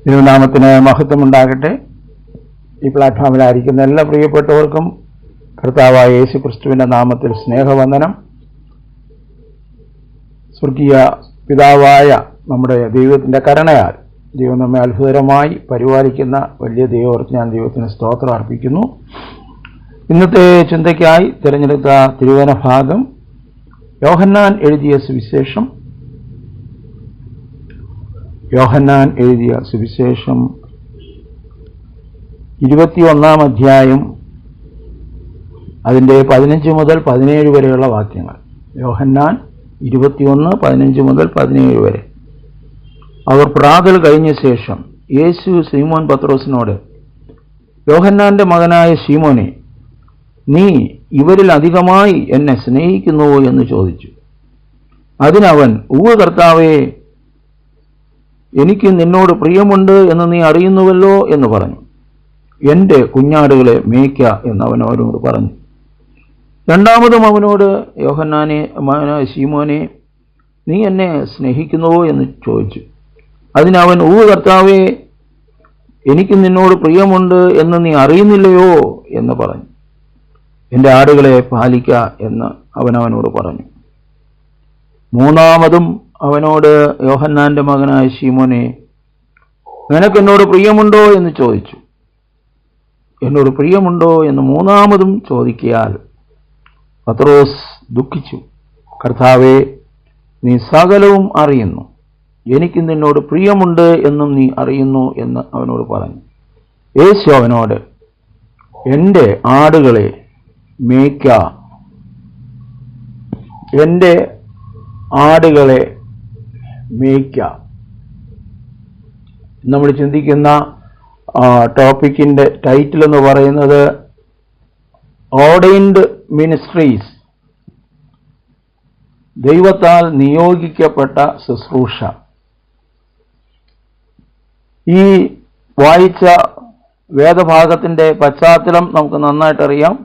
തിരുനാമത്തിന് മഹത്വമുണ്ടാകട്ടെ. ഈ പ്ലാറ്റ്ഫോമിലായിരിക്കുന്ന എല്ലാ പ്രിയപ്പെട്ടവർക്കും കർത്താവായ യേശു ക്രിസ്തുവിൻ്റെ നാമത്തിൽ സ്നേഹവന്ദനം. സ്വർഗീയ പിതാവായ നമ്മുടെ ദൈവത്തിൻ്റെ കരുണയാൽ ദൈവം നമ്മെ അത്ഭുതകരമായി പരിപാലിക്കുന്ന വലിയ ദൈവോർത്ത് ഞാൻ ദൈവത്തിന് സ്തോത്രം അർപ്പിക്കുന്നു. ഇന്നത്തെ ചിന്തയ്ക്കായി തിരഞ്ഞെടുത്ത തിരുവചന ഭാഗം യോഹന്നാൻ എഴുതിയ സുവിശേഷം 21 അധ്യായം അതിൻ്റെ 15 മുതൽ 17 വരെയുള്ള വാക്യങ്ങൾ. യോഹന്നാൻ 21, 15 മുതൽ 17 വരെ. അവർ പ്രാതൽ കഴിഞ്ഞ ശേഷം യേശു ശീമോൻ പത്രോസിനോട്, യോഹന്നാന്റെ മകനായ ശീമോനെ, നീ ഇവരിൽ അധികമായി എന്നെ സ്നേഹിക്കുന്നുവോ എന്ന് ചോദിച്ചു. അതിനവൻ, ഉവ്വ് കർത്താവേ, എനിക്ക് നിന്നോട് പ്രിയമുണ്ട് എന്ന് നീ അറിയുന്നുവല്ലോ എന്ന് പറഞ്ഞു. എൻ്റെ കുഞ്ഞാടുകളെ മേയ്ക്ക എന്ന് അവൻ അവനോട് പറഞ്ഞു. രണ്ടാമതും അവനോട്, യോഹന്നാനെ മകനായ ശീമോനെ, നീ എന്നെ സ്നേഹിക്കുന്നുവോ എന്ന് ചോദിച്ചു. അതിനവൻ, ഉവ്വ് കർത്താവേ, എനിക്ക് നിന്നോട് പ്രിയമുണ്ട് എന്ന് നീ അറിയുന്നില്ലയോ എന്ന് പറഞ്ഞു. എൻ്റെ ആടുകളെ പാലിക്ക എന്ന് അവനോട് പറഞ്ഞു. മൂന്നാമതും അവനോട്, യോഹന്നാന്റെ മകനായ ശീമോനെ, നിനക്കെന്നോട് പ്രിയമുണ്ടോ എന്ന് ചോദിച്ചു. എന്നോട് പ്രിയമുണ്ടോ എന്ന് മൂന്നാമതും ചോദിക്കയാൽ പത്രോസ് ദുഃഖിച്ചു. കർത്താവേ, നീ സകലവും അറിയുന്നു, എനിക്ക് നിന്നോട് പ്രിയമുണ്ട് എന്നും നീ അറിയുന്നു എന്ന് അവനോട് പറഞ്ഞു. യേശു അവനോട്, എൻ്റെ ആടുകളെ മേയ്ക്ക, എൻ്റെ ആടുകളെ മേയ്ക്ക. നമ്മൾ ചിന്തിക്കുന്ന ടോപ്പിക്കിൻ്റെ ടൈറ്റിൽ എന്ന് പറയുന്നത് ഓർഡൈൻഡ് മിനിസ്ട്രീസ്, ദൈവത്താൽ നിയോഗിക്കപ്പെട്ട ശുശ്രൂഷ. ഈ വായിച്ച വേദഭാഗത്തിൻ്റെ പശ്ചാത്തലം നമുക്ക് നന്നായിട്ടറിയാം.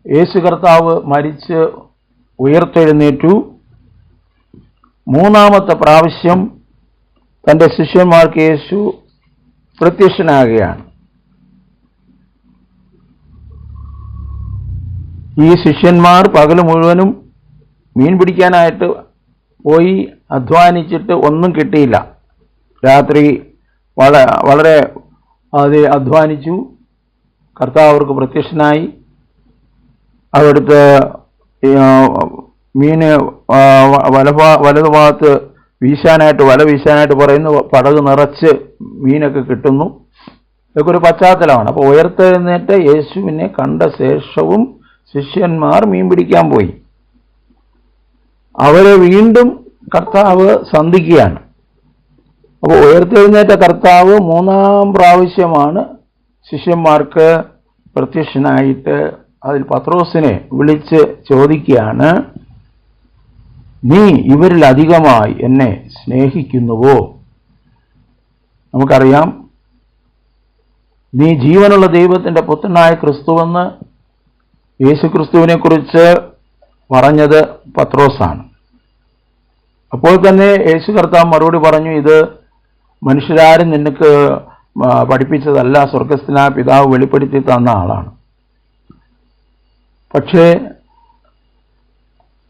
യേശു കർത്താവ് മരിച്ച് ഉയർത്തെഴുന്നേറ്റു. മൂന്നാമത്തെ പ്രാവശ്യം തൻ്റെ ശിഷ്യന്മാർക്ക് യേശു പ്രത്യക്ഷനാകുകയാണ്. ഈ ശിഷ്യന്മാർ പകൽ മുഴുവനും മീൻ പിടിക്കാനായിട്ട് പോയി അധ്വാനിച്ചിട്ട് ഒന്നും കിട്ടിയില്ല. രാത്രി വളരെ അധ്വാനിച്ചു. കർത്താവ് അവർക്ക് പ്രത്യക്ഷനായി. അവിടുത്തെ മീന് വലതുഭാഗത്ത് വല വീശാനായിട്ട് പറയുന്നു. പടക് നിറച്ച് മീനൊക്കെ കിട്ടുന്നു. ഇതൊക്കെ ഒരു പശ്ചാത്തലമാണ്. അപ്പോൾ ഉയർത്തെഴുന്നേറ്റ് യേശുവിനെ കണ്ട ശേഷവും ശിഷ്യന്മാർ മീൻ പിടിക്കാൻ പോയി. അവരെ വീണ്ടും കർത്താവ് സന്ധിക്കുകയാണ്. അപ്പോൾ ഉയർത്തെഴുന്നേറ്റ കർത്താവ് മൂന്നാം പ്രാവശ്യമാണ് ശിഷ്യന്മാർക്ക് പ്രത്യക്ഷനായിട്ട് അതിൽ പത്രോസിനെ വിളിച്ച് ചോദിക്കുകയാണ്, നീ ഇവരിൽ അധികമായി എന്നെ സ്നേഹിക്കുന്നുവോ? നമുക്കറിയാം, നീ ജീവനുള്ള ദൈവത്തിൻ്റെ പുത്രനായ ക്രിസ്തുവെന്ന് യേശു ക്രിസ്തുവിനെ കുറിച്ച് പറഞ്ഞത് പത്രോസാണ്. അപ്പോൾ തന്നെ യേശു കർത്താവ് മറുപടി പറഞ്ഞു, ഇത് മനുഷ്യരാരും നിനക്ക് പഠിപ്പിച്ചതല്ല, സ്വർഗസ്ഥനായ പിതാവ് വെളിപ്പെടുത്തി തന്ന ആളാണ്. പക്ഷേ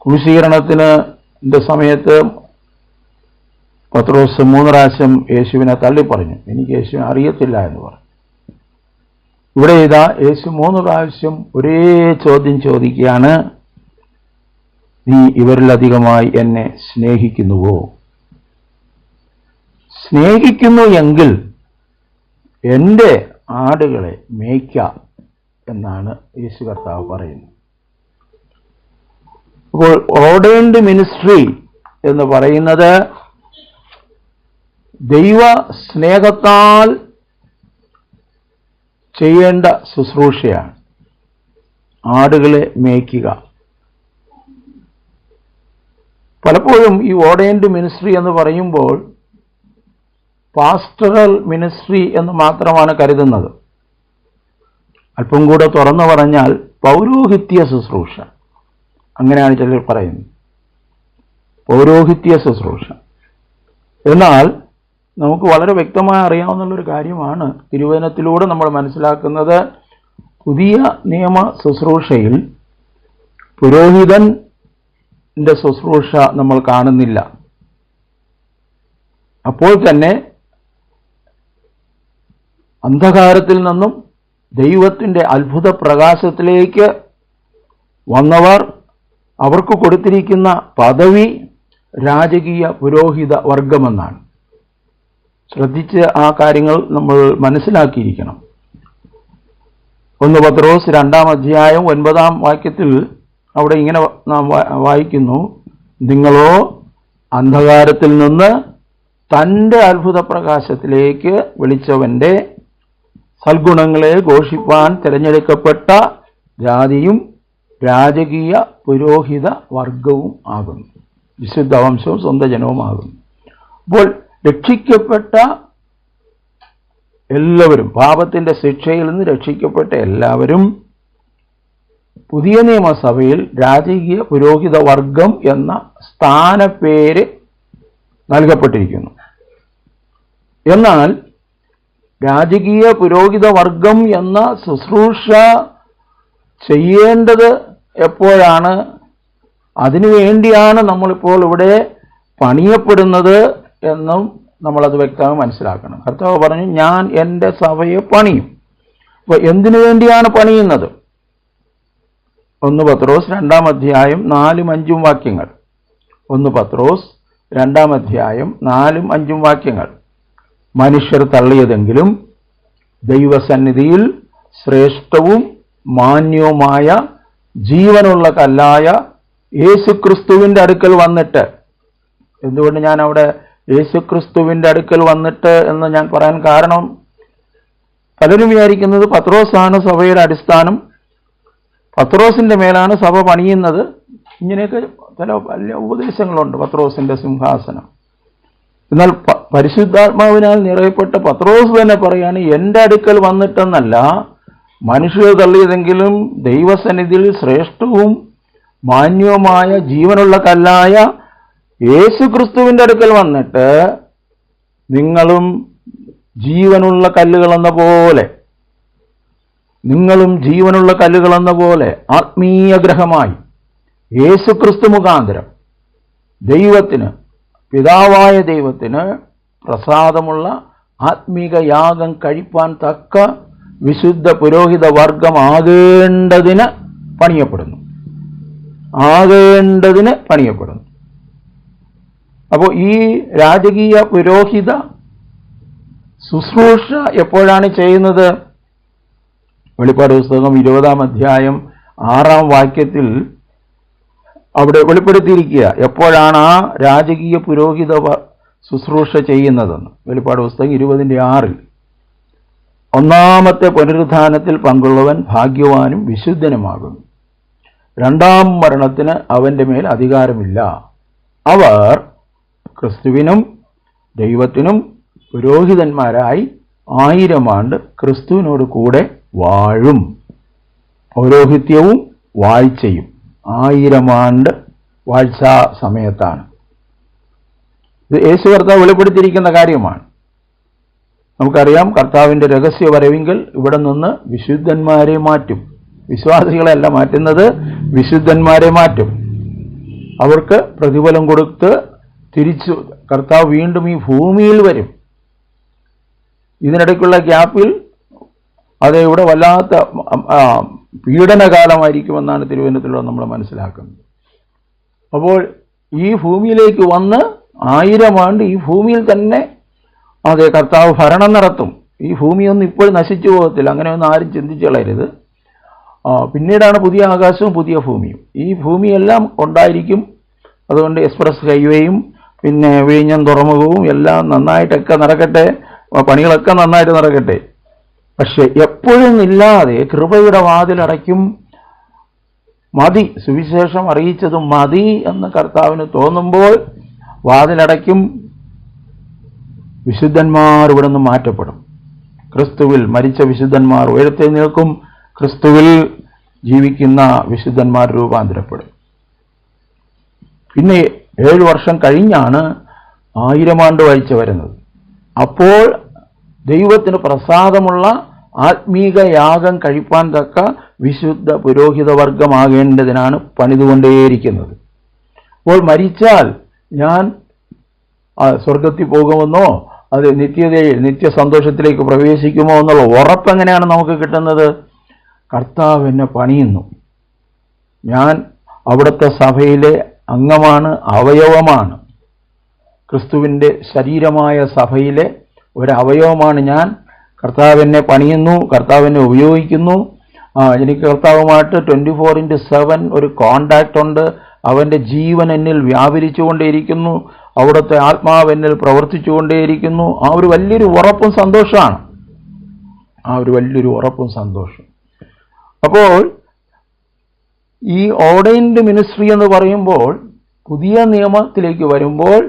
ക്രൂശീകരണത്തിന് സമയത്ത് പത്രോസ് 3 പ്രാവശ്യം യേശുവിനെ തള്ളിപ്പറഞ്ഞു, എനിക്ക് യേശുവിനെ അറിയത്തില്ല എന്ന് പറഞ്ഞു. ഇവിടെ ഇതാ യേശു 3 പ്രാവശ്യം ഒരേ ചോദ്യം ചോദിക്കുകയാണ്, നീ ഇവരിലധികമായി എന്നെ സ്നേഹിക്കുന്നുവോ? സ്നേഹിക്കുന്നു എങ്കിൽ എൻ്റെ ആടുകളെ മേയ്ക്ക എന്നാണ് യേശു കർത്താവ് പറയുന്നത്. അപ്പോൾ ഓർഡൈൻഡ് മിനിസ്ട്രി എന്ന് പറയുന്നത് ദൈവ സ്നേഹത്താൽ ചെയ്യേണ്ട ശുശ്രൂഷയാണ്. ആടുകളെ മേയ്ക്കുക. പലപ്പോഴും ഈ ഓർഡൈൻഡ് മിനിസ്ട്രി എന്ന് പറയുമ്പോൾ പാസ്റ്ററൽ മിനിസ്ട്രി എന്ന് മാത്രമാണ് കരുതുന്നത്. അല്പം കൂടെ തുറന്നു പറഞ്ഞാൽ പൗരോഹിത്യ ശുശ്രൂഷ, അങ്ങനെയാണ് ചിലർ പറയുന്നത്. പൗരോഹിത്യ ശുശ്രൂഷ. എന്നാൽ നമുക്ക് വളരെ വ്യക്തമായി അറിയാവുന്നൊരു കാര്യമാണ്. തിരുവചനത്തിലൂടെ നമ്മൾ മനസ്സിലാക്കുന്നത്, പുതിയ നിയമ ശുശ്രൂഷയിൽ പുരോഹിതന്റെ ശുശ്രൂഷ നമ്മൾ കാണുന്നില്ല. അപ്പോൾ തന്നെ അന്ധകാരത്തിൽ നിന്നും ദൈവത്തിൻ്റെ അത്ഭുത പ്രകാശത്തിലേക്ക് വന്നവർ, അവർക്ക് കൊടുത്തിരിക്കുന്ന പദവി രാജകീയ പുരോഹിത വർഗമെന്നാണ്. ശ്രദ്ധിച്ച് ആ കാര്യങ്ങൾ നമ്മൾ മനസ്സിലാക്കിയിരിക്കണം. 1 പത്രോസ് 2-ാം അധ്യായം 9-ാം വാക്യത്തിൽ അവിടെ ഇങ്ങനെ നാം വായിക്കുന്നു, നിങ്ങളോ അന്ധകാരത്തിൽ നിന്ന് തൻ്റെ അത്ഭുത പ്രകാശത്തിലേക്ക് വിളിച്ചവൻ്റെ സൽഗുണങ്ങളെ ഘോഷിപ്പാൻ തിരഞ്ഞെടുക്കപ്പെട്ട ജാതിയും രാജകീയ പുരോഹിത വർഗവും ആകുന്നു, വിശുദ്ധ വംശവും സ്വന്തം ജനവുമാകുന്നു. അപ്പോൾ രക്ഷിക്കപ്പെട്ട എല്ലാവരും, പാപത്തിൻ്റെ ശിക്ഷയിൽ നിന്ന് രക്ഷിക്കപ്പെട്ട എല്ലാവരും പുതിയ നിയമസഭയിൽ രാജകീയ പുരോഹിത വർഗം എന്ന സ്ഥാനപ്പേര് നൽകപ്പെട്ടിരിക്കുന്നു. എന്നാൽ രാജകീയ പുരോഹിത വർഗം എന്ന ശുശ്രൂഷ ചെയ്യേണ്ടത് എപ്പോഴാണ്? അതിനുവേണ്ടിയാണ് നമ്മളിപ്പോൾ ഇവിടെ പണിയപ്പെടുന്നത് എന്നും നമ്മളത് വ്യക്തമായി മനസ്സിലാക്കണം. കർത്താവ് പറഞ്ഞു, ഞാൻ എൻ്റെ സഭയെ പണിയും. അപ്പോൾ എന്തിനു വേണ്ടിയാണ് പണിയുന്നത്? 1 പത്രോസ് 2-ാം അധ്യായം 4-ഉം 5-ഉം വാക്യങ്ങൾ. 1 പത്രോസ് 2-ാം അധ്യായം 4-ഉം 5-ഉം വാക്യങ്ങൾ. മനുഷ്യർ തള്ളിയതെങ്കിലും ദൈവസന്നിധിയിൽ ശ്രേഷ്ഠവും മാന്യവുമായ ജീവനുള്ള കല്ലായ യേശുക്രിസ്തുവിൻ്റെ അടുക്കൽ വന്നിട്ട്. എന്തുകൊണ്ട് ഞാൻ അവിടെ യേശുക്രിസ്തുവിൻ്റെ അടുക്കൽ വന്നിട്ട് എന്ന് ഞാൻ പറയാൻ കാരണം, പലരും വിചാരിക്കുന്നത് പത്രോസാണ് സഭയുടെ അടിസ്ഥാനം, പത്രോസിൻ്റെ മേലാണ് സഭ പണിയുന്നത്. ഇങ്ങനെയൊക്കെ ചില വലിയ ഉപദേശങ്ങളുണ്ട്, പത്രോസിൻ്റെ സിംഹാസനം. എന്നാൽ പരിശുദ്ധാത്മാവിനാൽ നിറയപ്പെട്ട പത്രോസ് തന്നെ പറയാണ്, എൻ്റെ അടുക്കൽ വന്നിട്ടെന്നല്ല, മനുഷ്യർ തള്ളിയതെങ്കിലും ദൈവസന്നിധിയിൽ ശ്രേഷ്ഠവും മാന്യവുമായ ജീവനുള്ള കല്ലായ യേശുക്രിസ്തുവിൻ്റെ അടുക്കൽ വന്നിട്ട് നിങ്ങളും ജീവനുള്ള കല്ലുകളെന്ന പോലെ, നിങ്ങളും ജീവനുള്ള കല്ലുകളെന്ന പോലെ ആത്മീയ ഗ്രഹമായി യേശുക്രിസ്തു മുഖാന്തരം ദൈവത്തിന്, പിതാവായ ദൈവത്തിന് പ്രസാദമുള്ള ആത്മീക യാഗം കഴിപ്പാൻ തക്ക വിശുദ്ധ പുരോഹിത വർഗം ആകേണ്ടതിന് പണിയപ്പെടുന്നു. അപ്പോൾ ഈ രാജകീയ പുരോഹിത ശുശ്രൂഷ എപ്പോഴാണ് ചെയ്യുന്നത്? വെളിപ്പാട് പുസ്തകം 20-ാം അധ്യായം 6-ാം വാക്യത്തിൽ അവിടെ വെളിപ്പെടുത്തിയിരിക്കുക എപ്പോഴാണ് ആ രാജകീയ പുരോഹിത ശുശ്രൂഷ ചെയ്യുന്നതെന്ന്. വെളിപ്പാട് പുസ്തകം 20-ന്റെ 6-ൽ, ഒന്നാമത്തെ പുനരുത്ഥാനത്തിൽ പങ്കുള്ളവൻ ഭാഗ്യവാനും വിശുദ്ധനുമാകുന്നു. രണ്ടാം മരണത്തിന് അവൻ്റെ മേൽ അധികാരമില്ല. അവർ ക്രിസ്തുവിനും ദൈവത്തിനും പുരോഹിതന്മാരായി 1000 ആണ്ട് ക്രിസ്തുവിനോട് കൂടെ വാഴും. പൗരോഹിത്യവും വാഴ്ചയും 1000 ആണ്ട് വാഴ്ചാ സമയത്താണ്. ഇത് യേശു കർത്താവ് വെളിപ്പെടുത്തിയിരിക്കുന്ന കാര്യമാണ്. നമുക്കറിയാം, കർത്താവിൻ്റെ രഹസ്യ വരവിങ്കൽ ഇവിടെ നിന്ന് വിശുദ്ധന്മാരെ മാറ്റും. വിശ്വാസികളെയല്ല മാറ്റുന്നത്, വിശുദ്ധന്മാരെ മാറ്റും. അവർക്ക് പ്രതിഫലം കൊടുത്ത് തിരിച്ചു കർത്താവ് വീണ്ടും ഈ ഭൂമിയിൽ വരും. ഇതിനിടയ്ക്കുള്ള ഗ്യാപ്പിൽ അത് ഇവിടെ വല്ലാത്ത പീഡനകാലമായിരിക്കുമെന്നാണ് തിരുവചനത്തിലൂടെ നമ്മൾ മനസ്സിലാക്കുന്നത്. അപ്പോൾ ഈ ഭൂമിയിലേക്ക് വന്ന് 1000 ആണ്ട് ഈ ഭൂമിയിൽ തന്നെ അതെ കർത്താവ് ഭരണം നടത്തും. ഈ ഭൂമിയൊന്നും ഇപ്പോൾ നശിച്ചു പോകത്തില്ല, അങ്ങനെയൊന്നും ആരും ചിന്തിച്ചു കളയരുത്. പിന്നീടാണ് പുതിയ ആകാശവും പുതിയ ഭൂമിയും. ഈ ഭൂമിയെല്ലാം ഉണ്ടായിരിക്കും. അതുകൊണ്ട് എക്സ്പ്രസ് ഹൈവേയും പിന്നെ വിഴിഞ്ഞം തുറമുഖവും എല്ലാം നന്നായിട്ടൊക്കെ നടക്കട്ടെ, പണികളൊക്കെ നന്നായിട്ട് നടക്കട്ടെ. പക്ഷെ എപ്പോഴും ഇല്ലാതെ കൃപയുടെ വാതിലടയ്ക്കും. മതി, സുവിശേഷം അറിയിച്ചതും മതി എന്ന് കർത്താവിന് തോന്നുമ്പോൾ വാതിലടയ്ക്കും. വിശുദ്ധന്മാർ ഇവിടെ നിന്ന് മാറ്റപ്പെടും. ക്രിസ്തുവിൽ മരിച്ച വിശുദ്ധന്മാർ ഉയർത്തെഴുന്നേൽക്കും. ക്രിസ്തുവിൽ ജീവിക്കുന്ന വിശുദ്ധന്മാർ രൂപാന്തരപ്പെടും. പിന്നെ 7 വർഷം കഴിഞ്ഞാണ് 1000 ആണ്ട് വാഴ്ച വരുന്നത്. അപ്പോൾ ദൈവത്തിന് പ്രസാദമുള്ള ആത്മീക യാഗം കഴിപ്പാൻ തക്ക വിശുദ്ധ പുരോഹിത വർഗമാകേണ്ടതിനാണ് പണിതുകൊണ്ടേയിരിക്കുന്നത്. അപ്പോൾ മരിച്ചാൽ ഞാൻ സ്വർഗത്തിൽ പോകുമെന്നോ അത് നിത്യതയിൽ നിത്യസന്തോഷത്തിലേക്ക് പ്രവേശിക്കുമോ എന്നുള്ള ഉറപ്പെങ്ങനെയാണ് നമുക്ക് കിട്ടുന്നത്? കർത്താവ് എന്നെ പണിയുന്നു, ഞാൻ അവിടുത്തെ സഭയിലെ അംഗമാണ്, അവയവമാണ്, ക്രിസ്തുവിൻ്റെ ശരീരമായ സഭയിലെ ഒരവയവമാണ് ഞാൻ. കർത്താവ് എന്നെ പണിയുന്നു, കർത്താവ് എന്നെ ഉപയോഗിക്കുന്നു. എനിക്ക് കർത്താവുമായിട്ട് 24/7 ഒരു കോണ്ടാക്റ്റ് ഉണ്ട്. അവൻ്റെ ജീവൻ എന്നിൽ വ്യാപരിച്ചുകൊണ്ടേയിരിക്കുന്നു, അവിടുത്തെ ആത്മാവ് എന്നിൽ പ്രവർത്തിച്ചുകൊണ്ടേയിരിക്കുന്നു. ആ ഒരു വലിയൊരു ഉറപ്പും സന്തോഷമാണ്, സന്തോഷം. അപ്പോൾ ഈ ഓർഡൈൻഡ് മിനിസ്ട്രി എന്ന് പറയുമ്പോൾ പുതിയ നിയമത്തിലേക്ക് വരുമ്പോൾ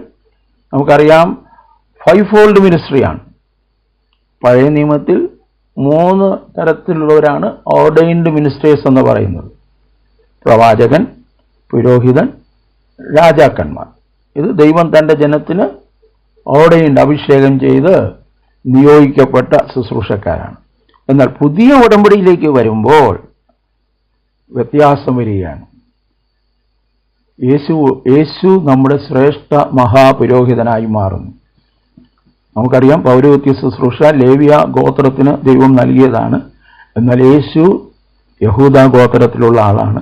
നമുക്കറിയാം 5-fold മിനിസ്ട്രിയാണ്. പഴയ നിയമത്തിൽ 3 തരത്തിലുള്ളവരാണ് ഓർഡൈൻഡ് മിനിസ്റ്റേഴ്സ് എന്ന് പറയുന്നത്: പ്രവാചകൻ, പുരോഹിതൻ, രാജാക്കന്മാർ. ഇത് ദൈവം തൻ്റെ ജനത്തിന് ഓർഡൈൻഡ്, അഭിഷേകം ചെയ്ത് നിയോഗിക്കപ്പെട്ട ശുശ്രൂഷക്കാരാണ്. എന്നാൽ പുതിയ ഉടമ്പടിയിലേക്ക് വരുമ്പോൾ വ്യത്യാസം വരികയാണ്. യേശു നമ്മുടെ ശ്രേഷ്ഠ മഹാപുരോഹിതനായി മാറുന്നു. നമുക്കറിയാം, പൗരോഹിത്യ ശുശ്രൂഷ ലേവ്യ ഗോത്രത്തിന് ദൈവം നൽകിയതാണ്. എന്നാൽ യേശു യഹൂദ ഗോത്രത്തിലുള്ള ആളാണ്.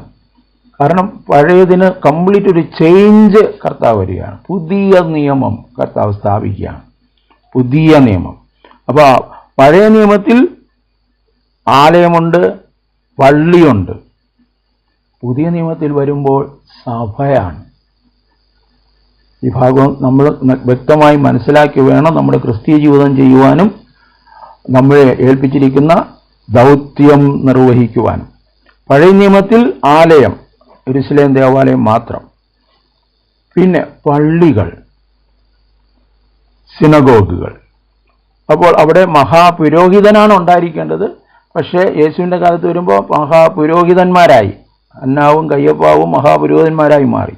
കാരണം പഴയതിന് കംപ്ലീറ്റ് ഒരു ചേഞ്ച് കർത്താവ് വരികയാണ്. പുതിയ നിയമം കർത്താവ് സ്ഥാപിക്കുകയാണ്, പുതിയ നിയമം. അപ്പോൾ പഴയ നിയമത്തിൽ ആലയമുണ്ട്, പള്ളിയുണ്ട്. പുതിയ നിയമത്തിൽ വരുമ്പോൾ സഭയാണ്. ഈ ഭാഗം നമ്മൾ വ്യക്തമായി മനസ്സിലാക്കി വേണം നമ്മുടെ ക്രിസ്തീയ ജീവിതം ചെയ്യുവാനും നമ്മളെ ഏൽപ്പിച്ചിരിക്കുന്ന ദൗത്യം നിർവഹിക്കുവാനും. പഴയ നിയമത്തിൽ ആലയം, യെരൂശലേം ദേവാലയം മാത്രം. പിന്നെ പള്ളികൾ, സിനഗോഗുകൾ. അപ്പോൾ അവിടെ മഹാപുരോഹിതനാണ് ഉണ്ടായിരിക്കേണ്ടത്. പക്ഷേ യേശുവിൻ്റെ കാലത്ത് വരുമ്പോൾ മഹാപുരോഹിതന്മാരായി, അന്നാവും കയ്യപ്പാവും മഹാപുരോഹിതന്മാരായി മാറി.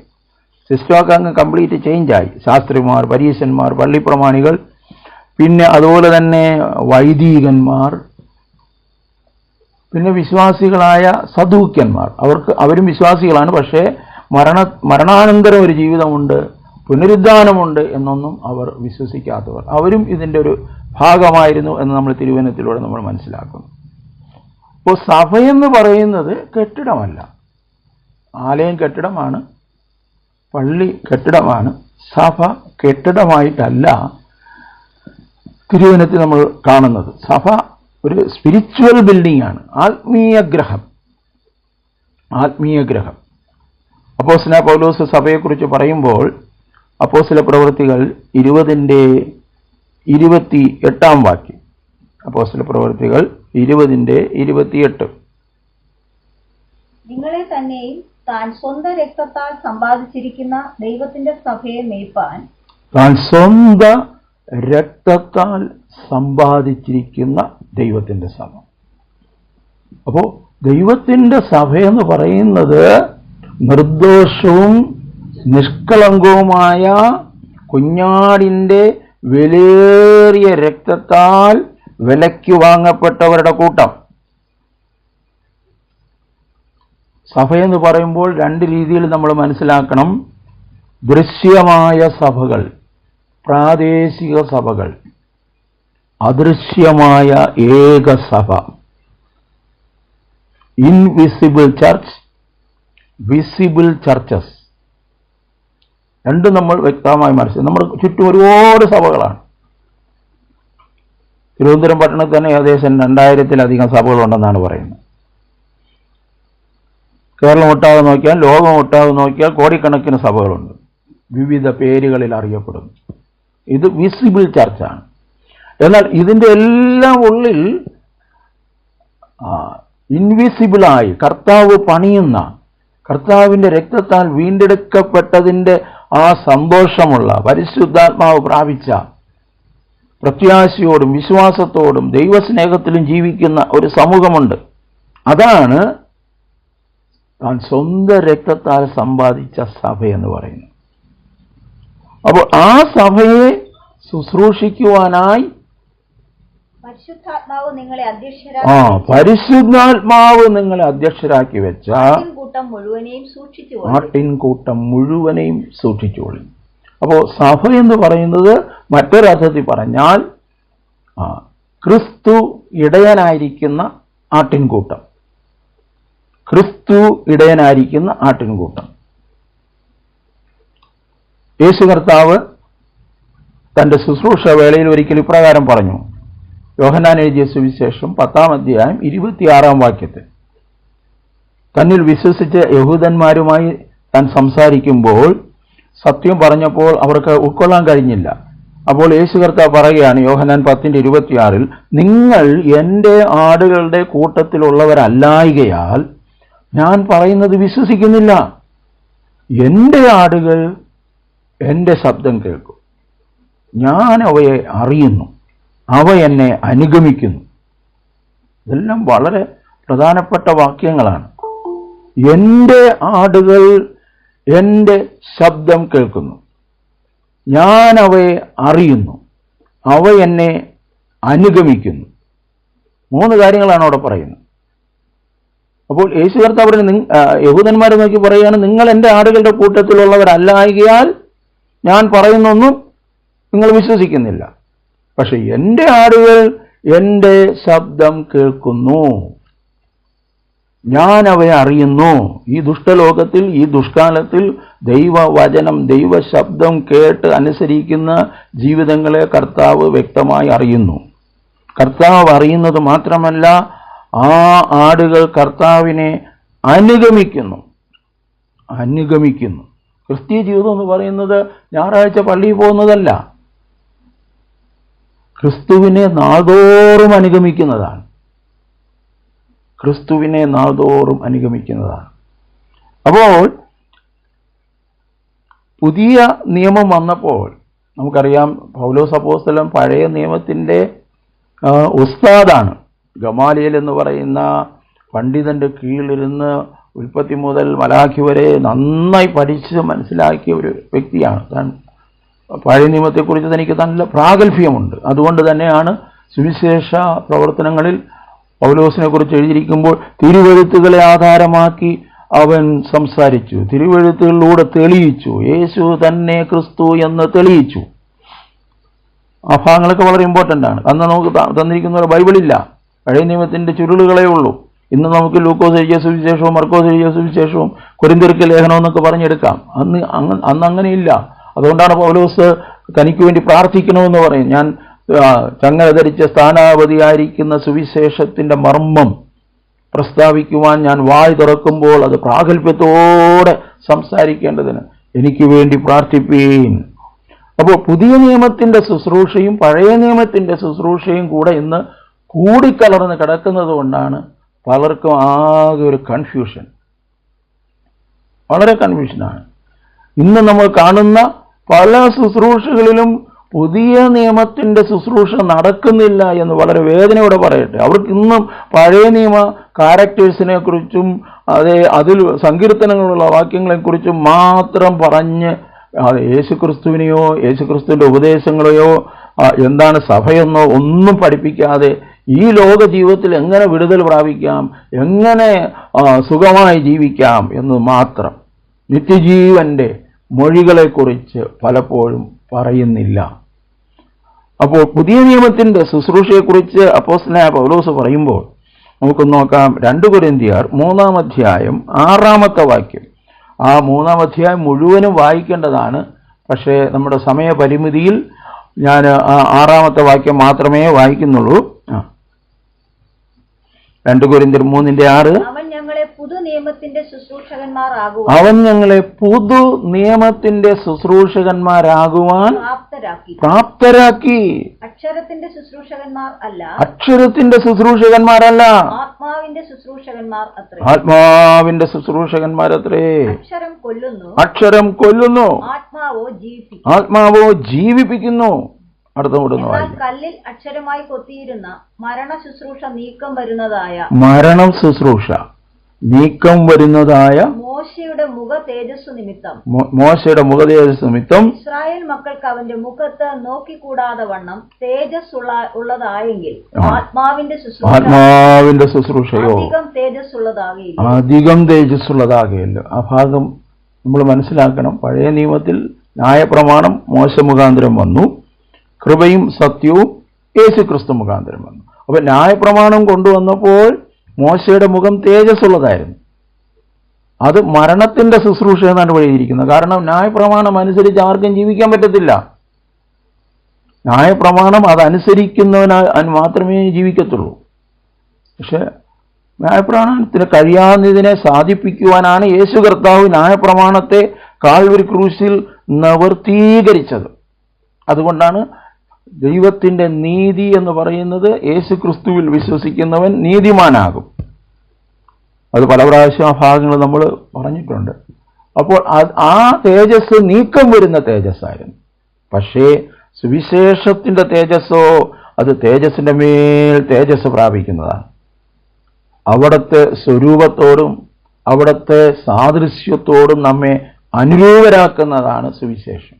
സിസ്റ്റമൊക്കെ അങ്ങ് കംപ്ലീറ്റ് ചേഞ്ചായി. ശാസ്ത്രിമാർ, പരീശന്മാർ, പള്ളിപ്രമാണികൾ, പിന്നെ അതുപോലെ തന്നെ വൈദികന്മാർ, പിന്നെ വിശ്വാസികളായ സദൂക്യന്മാർ. അവരും വിശ്വാസികളാണ്, പക്ഷേ മരണാനന്തരം ഒരു ജീവിതമുണ്ട്, പുനരുദ്ധാനമുണ്ട് എന്നൊന്നും അവർ വിശ്വസിക്കാത്തവർ. അവരും ഇതിൻ്റെ ഒരു ഭാഗമായിരുന്നു എന്ന് നമ്മൾ തിരുവചനത്തിലൂടെ നമ്മൾ മനസ്സിലാക്കുന്നു. അപ്പോൾ സഭയെന്ന് പറയുന്നത് കെട്ടിടമല്ല. ആലയം കെട്ടിടമാണ്, പള്ളി കെട്ടിടമാണ്. സഭ കെട്ടിടമായിട്ടല്ല തിരുവചനത്തിൽ നമ്മൾ കാണുന്നത്. സഭ ഒരു സ്പിരിച്വൽ ബിൽഡിംഗ് ആണ്, ആത്മീയ ഗ്രഹം. അപ്പോസ്തലനായ പൗലോസ് സഭയെക്കുറിച്ച് പറയുമ്പോൾ അപ്പോസ്തല പ്രവൃത്തികൾ 20:28 അപ്പോസ്തല പ്രവൃത്തികൾ 20:28 നിങ്ങളെ തന്നെയും താൻ സ്വന്തം രക്തത്താൽ സമ്പാദിച്ചിരിക്കുന്ന ദൈവത്തിന്റെ സഭയെ മേയ്പ്പാൻ, താൻ സ്വന്തം രക്തത്താൽ സമ്പാദിച്ചിരിക്കുന്ന ദൈവത്തിന്റെ സഭ. അപ്പോൾ ദൈവത്തിന്റെ സഭയെന്ന് പറയുന്നത് നിർദോഷവും നിഷ്കളങ്കവുമായ കുഞ്ഞാടിന്റെ വിലയേറിയ രക്തത്താൽ വിലയ്ക്ക് വാങ്ങപ്പെട്ടവരുടെ കൂട്ടം. സഭയെന്ന് പറയുമ്പോൾ 2 രീതിയിൽ നമ്മൾ മനസ്സിലാക്കണം. ദൃശ്യമായ സഭകൾ, പ്രാദേശിക സഭകൾ, അദൃശ്യമായ ഏക സഭ, ഇൻവിസിബിൾ ചർച്ച്, വിസിബിൾ ചർച്ചസ്. രണ്ടും നമ്മൾ വ്യക്തമായി മനസ്സിലാക്കും. നമ്മുടെ ചുറ്റും ഒരുപാട് സഭകളാണ്. തിരുവനന്തപുരം പട്ടണത്തിൽ തന്നെ ഏകദേശം 2000-ലധികം സഭകളുണ്ടെന്നാണ് പറയുന്നത്. കേരളം ഒട്ടാകെ നോക്കിയാൽ, ലോകം ഒട്ടാകെ നോക്കിയാൽ കോടിക്കണക്കിന് സഭകളുണ്ട്, വിവിധ പേരുകളിൽ അറിയപ്പെടുന്നു. ഇത് വിസിബിൾ ചർച്ചാണ്. എന്നാൽ ഇതിൻ്റെ എല്ലാം ഉള്ളിൽ ഇൻവിസിബിളായി കർത്താവ് പണിയുന്ന, കർത്താവിൻ്റെ രക്തത്താൽ വീണ്ടെടുക്കപ്പെട്ടതിൻ്റെ ആ സന്തോഷമുള്ള, പരിശുദ്ധാത്മാവ് പ്രാപിച്ച, പ്രത്യാശയോടും വിശ്വാസത്തോടും ദൈവസ്നേഹത്തിലും ജീവിക്കുന്ന ഒരു സമൂഹമുണ്ട്. അതാണ് താൻ സ്വന്തം രക്തത്താൽ സമ്പാദിച്ച സഭയെന്ന് പറയുന്നത്. അപ്പോൾ ആ സഭയെ ശുശ്രൂഷിക്കുവാനായി പരിശുദ്ധാത്മാവ് നിങ്ങളെ പരിശുദ്ധാത്മാവ് നിങ്ങളെ അധ്യക്ഷരാക്കി വെച്ച ആട്ടിൻകൂട്ടം മുഴുവനെയും സൂക്ഷിച്ചോളും. അപ്പോൾ സഭ എന്ന് പറയുന്നത് മറ്റൊരർത്ഥത്തിൽ പറഞ്ഞാൽ ക്രിസ്തു ഇടയനായിരിക്കുന്ന ആട്ടിൻകൂട്ടം. യേശു കർത്താവ് തന്റെ ശുശ്രൂഷ വേളയിൽ ഒരിക്കൽ ഇപ്രകാരം പറഞ്ഞു. യോഹന്നാൻ എഴുതിയ സുവിശേഷം 10-ാം അധ്യായം 26-ാം വാക്യത്തിൽ തന്നിൽ വിശ്വസിച്ച യഹൂദന്മാരുമായി താൻ സംസാരിക്കുമ്പോൾ സത്യം പറഞ്ഞപ്പോൾ അവർക്ക് ഉൾക്കൊള്ളാൻ കഴിഞ്ഞില്ല. അപ്പോൾ യേശു കർത്താവ് പറയുകയാണ് യോഹന്നാൻ 10:26, നിങ്ങൾ എൻ്റെ ആടുകളുടെ കൂട്ടത്തിലുള്ളവരല്ലായ്കയാൽ ഞാൻ പറയുന്നത് വിശ്വസിക്കുന്നില്ല. എൻ്റെ ആടുകൾ എൻ്റെ ശബ്ദം കേൾക്കും, ഞാൻ അവയെ അറിയുന്നു, അവ എന്നെ അനുഗമിക്കുന്നു. ഇതെല്ലാം വളരെ പ്രധാനപ്പെട്ട വാക്യങ്ങളാണ്. എൻ്റെ ആടുകൾ എൻ്റെ ശബ്ദം കേൾക്കുന്നു, ഞാൻ അവയെ അറിയുന്നു, അവ എന്നെ അനുഗമിക്കുന്നു. 3 കാര്യങ്ങളാണ് അവിടെ പറയുന്നത്. അപ്പോൾ യേശു കർത്താവ് യഹൂദന്മാരെ നോക്കി പറയുകയാണ്, നിങ്ങൾ എൻ്റെ ആടുകളുടെ കൂട്ടത്തിലുള്ളവരല്ലായകയാൽ ഞാൻ പറയുന്നൊന്നും നിങ്ങൾ വിശ്വസിക്കുന്നില്ല. പക്ഷെ എൻ്റെ ആടുകൾ എൻ്റെ ശബ്ദം കേൾക്കുന്നു, ഞാൻ അവയെ അറിയുന്നു. ഈ ദുഷ്ടലോകത്തിൽ, ഈ ദുഷ്കാലത്തിൽ ദൈവവചനം, ദൈവശബ്ദം കേട്ട് അനുസരിക്കുന്ന ജീവിതങ്ങളെ കർത്താവ് വ്യക്തമായി അറിയുന്നു. കർത്താവ് അറിയുന്നത് മാത്രമല്ല, ആ ആടുകൾ കർത്താവിനെ അനുഗമിക്കുന്നു. ക്രിസ്തീയ ജീവിതം എന്ന് പറയുന്നത് ഞായറാഴ്ച പള്ളിയിൽ പോകുന്നതല്ല, ക്രിസ്തുവിനെ നാൾതോറും അനുഗമിക്കുന്നതാണ്. അപ്പോൾ പുതിയ നിയമം വന്നപ്പോൾ നമുക്കറിയാം, പൗലോസ് അപ്പോസ്തലൻ പഴയ നിയമത്തിൻ്റെ ഉസ്താദാണ്. ഗമാലിയേൽ എന്ന് പറയുന്ന പണ്ഡിതന്റെ കീഴിലിരുന്ന് ഉൽപ്പത്തി മുതൽ മലാഖി വരെ നന്നായി പഠിച്ച് മനസ്സിലാക്കിയ ഒരു വ്യക്തിയാണ് താൻ. പഴയ നിയമത്തെക്കുറിച്ച് തനിക്ക് നല്ല പ്രാഗൽഭ്യമുണ്ട്. അതുകൊണ്ട് തന്നെയാണ് സുവിശേഷ പ്രവർത്തനങ്ങളിൽ പൗലോസിനെ കുറിച്ച് എഴുതിയിരിക്കുമ്പോൾ തിരുവെഴുത്തുകളെ ആധാരമാക്കി അവൻ സംസാരിച്ചു, തിരുവെഴുത്തുകളിലൂടെ തെളിയിച്ചു, യേശു തന്നെ ക്രിസ്തു എന്ന് തെളിയിച്ചു. ആ ഭാഗങ്ങളൊക്കെ വളരെ ഇമ്പോർട്ടൻ്റ് ആണ്. അന്ന് നമുക്ക് തന്നിരിക്കുന്ന ഒരു ബൈബിളില്ല, പഴയ നിയമത്തിൻ്റെ ചുരുളുകളേ ഉള്ളൂ. ഇന്ന് നമുക്ക് ലൂക്കോസ് എഴുതിയ സുവിശേഷവും മർക്കോസ് എഴുതിയ സുവിശേഷവും കൊരിന്ത്യർക്ക് ലേഖനം എന്നൊക്കെ പറഞ്ഞെടുക്കാം. അന്ന് അങ്ങനെയില്ല. അതുകൊണ്ടാണ് പൗലോസ് തനിക്ക് വേണ്ടി പ്രാർത്ഥിക്കണമെന്ന് പറയും. ഞാൻ ചങ്ങല ധരിച്ച സ്ഥാനാപതിയായിരിക്കുന്ന സുവിശേഷത്തിൻ്റെ മർമ്മം പ്രസ്താവിക്കുവാൻ ഞാൻ വായ് തുറക്കുമ്പോൾ അത് പ്രാഗൽഭ്യത്തോടെ സംസാരിക്കേണ്ടതിന് എനിക്ക് വേണ്ടി പ്രാർത്ഥിപ്പീൻ. അപ്പോൾ പുതിയ നിയമത്തിൻ്റെ ശുശ്രൂഷയും പഴയ നിയമത്തിൻ്റെ ശുശ്രൂഷയും കൂടെ ഇന്ന് കൂടിക്കലർന്ന് കിടക്കുന്നത് കൊണ്ടാണ് പലർക്കും ആകെ ഒരു കൺഫ്യൂഷൻ, വളരെ കൺഫ്യൂഷനാണ്. ഇന്ന് നമ്മൾ കാണുന്ന പല ശുശ്രൂഷകളിലും പുതിയ നിയമത്തിൻ്റെ ശുശ്രൂഷ നടക്കുന്നില്ല എന്ന് വളരെ വേദനയോടെ പറയട്ടെ. അവർക്ക് ഇന്നും പഴയ നിയമ ക്യാരക്ടേഴ്സിനെ കുറിച്ചും അതിൽ സങ്കീർത്തനങ്ങളുള്ള വാക്യങ്ങളെക്കുറിച്ചും മാത്രം പറഞ്ഞ് യേശുക്രിസ്തുവിനെയോ യേശുക്രിസ്തുവിൻ്റെ ഉപദേശങ്ങളെയോ എന്താണ് സഭയെന്നോ ഒന്നും പഠിപ്പിക്കാതെ ഈ ലോക ജീവിതത്തിൽ എങ്ങനെ വിടുതൽ പ്രാപിക്കാം, എങ്ങനെ സുഖമായി ജീവിക്കാം എന്ന് മാത്രം, നിത്യജീവന്റെ മൊഴികളെക്കുറിച്ച് പലപ്പോഴും പറയുന്നില്ല. അപ്പോൾ പുതിയ നിയമത്തിൻ്റെ ശുശ്രൂഷയെക്കുറിച്ച് അപ്പോസ്തലനായ പൗലോസ് പറയുമ്പോൾ നമുക്ക് നോക്കാം. 2 കൊരിന്ത്യർ 3-ാം അധ്യായം 6-ാമത്തെ വാക്യം. ആ 3-ാം അധ്യായം മുഴുവനും വായിക്കേണ്ടതാണ്. പക്ഷേ നമ്മുടെ സമയപരിമിതിയിൽ ഞാൻ 6-ാമത്തെ വാക്യം മാത്രമേ വായിക്കുന്നുള്ളൂ. 2 കൊരിന്ത്യർ 3:6 അവൻ ഞങ്ങളെ പുതു നിയമത്തിന്റെ ശുശ്രൂഷകന്മാരാകുവാൻ പ്രാപ്തരാക്കി. അക്ഷരത്തിന്റെ ശുശ്രൂഷകന്മാരല്ല, ആത്മാവിന്റെ ശുശ്രൂഷകന്മാരത്രേ. അക്ഷരം കൊല്ലുന്നു, ആത്മാവോ ജീവിപ്പിക്കുന്നു. കല്ലിൽ അക്ഷരമായി കൊത്തിയിരുന്ന മരണ ശുശ്രൂഷ നീക്കം വരുന്നതായ മരണം ശുശ്രൂഷ നീക്കം വരുന്നതായ മോശയുടെ മുഖ തേജസ് നിമിത്തം മോശയുടെ മുഖതേജസ് നിമിത്തം ഇസ്രായേൽ മക്കൾക്ക് അവന്റെ മുഖത്ത് നോക്കിക്കൂടാതെ വണ്ണം തേജസ് ഉള്ളതായെങ്കിൽ ആത്മാവിന്റെ ശുശ്രൂഷയോ അധികം തേജസ്സുള്ളതാകുകയില്ല. ആ ഭാഗം നമ്മൾ മനസ്സിലാക്കണം. പഴയ നിയമത്തിൽ ന്യായപ്രമാണം മോശ മുഖാന്തരം വന്നു, കൃപയും സത്യവും യേശുക്രിസ്തു മുഖാന്തരം വന്നു. അപ്പൊ ന്യായപ്രമാണം കൊണ്ടുവന്നപ്പോൾ മോശയുടെ മുഖം തേജസ്സുള്ളതായിരുന്നു. അത് മരണത്തിന്റെ ശുശ്രൂഷ എന്നാണ് എഴുതിയിരിക്കുന്നത്. കാരണം ന്യായപ്രമാണം അനുസരിച്ച് ആർക്കും ജീവിക്കാൻ പറ്റത്തില്ല. ന്യായപ്രമാണം അതനുസരിക്കുന്നവന് മാത്രമേ ജീവിക്കത്തുള്ളൂ. പക്ഷെ ന്യായപ്രമാണത്തിന് കഴിയാവുന്നതിനെ സാധിപ്പിക്കുവാനാണ് യേശു കർത്താവ് ന്യായപ്രമാണത്തെ കാൽവരി ക്രൂശിൽ നിവർത്തീകരിച്ചത്. അതുകൊണ്ടാണ് ദൈവത്തിന്റെ നീതി എന്ന് പറയുന്നത് യേശു ക്രിസ്തുവിൽ വിശ്വസിക്കുന്നവൻ നീതിമാനാകും. അത് പല പ്രാവശ്യം ആ ഭാഗങ്ങൾ നമ്മൾ പറഞ്ഞിട്ടുണ്ട്. അപ്പോൾ ആ തേജസ് നീക്കം വരുന്ന തേജസ്സായിരുന്നു. പക്ഷേ സുവിശേഷത്തിന്റെ തേജസ്സോ അത് തേജസ്സിന്റെ മേൽ തേജസ് പ്രാപിക്കുന്നതാണ്. അവിടുത്തെ സ്വരൂപത്തോടും അവിടുത്തെ സാദൃശ്യത്തോടും നമ്മെ അനുരൂപരാക്കുന്നതാണ് സുവിശേഷം.